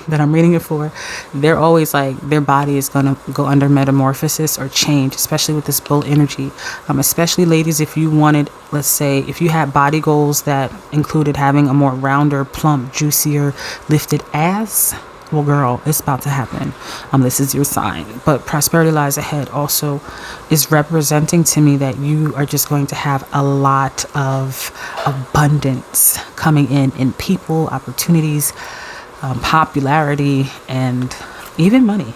that I'm reading it for, they're always like, their body is going to go under metamorphosis or change, especially with this bull energy. Especially ladies, if you wanted, let's say, if you had body goals that included having a more rounder, plump, juicier, lifted ass, well, girl, it's about to happen. This is your sign. But prosperity lies ahead also is representing to me that you are just going to have a lot of abundance coming in people, opportunities, popularity, and even money.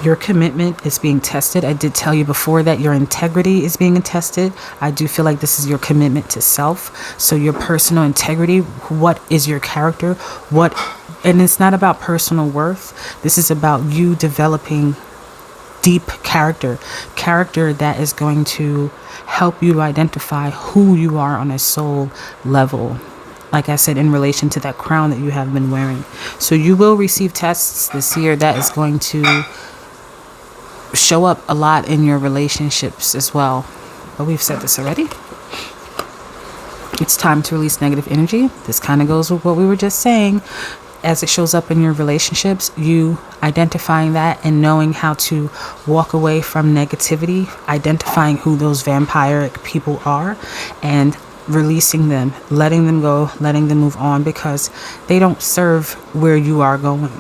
Your commitment is being tested. I did tell you before that your integrity is being tested. I do feel like this is your commitment to self. So your personal integrity, what is your character? And it's not about personal worth. This is about you developing deep character that is going to help you identify who you are on a soul level. Like I said, in relation to that crown that you have been wearing. So you will receive tests this year that is going to show up a lot in your relationships as well. But we've said this already. It's time to release negative energy. This kind of goes with what we were just saying. As it shows up in your relationships, you identifying that and knowing how to walk away from negativity, identifying who those vampiric people are, and releasing them, letting them go, letting them move on, because they don't serve where you are going.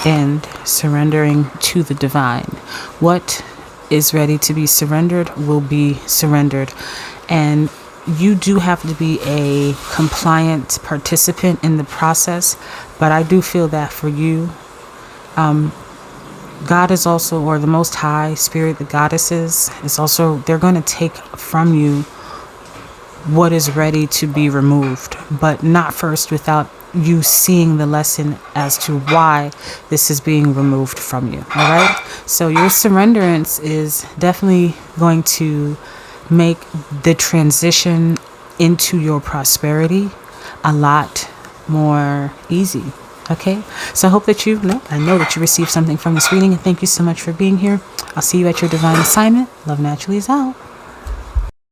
And surrendering to the divine. What is ready to be surrendered will be surrendered. And you do have to be a compliant participant in the process, but I do feel that for you, God is also, or the Most High Spirit, the goddesses, is also, they're going to take from you what is ready to be removed, but not first without you seeing the lesson as to why this is being removed from you. All right. So your surrenderance is definitely going to make the transition into your prosperity a lot more easy. Okay, so I hope that I know that you received something from this reading, and thank you so much for being here. I'll see you at your divine assignment. Love Naturally is out.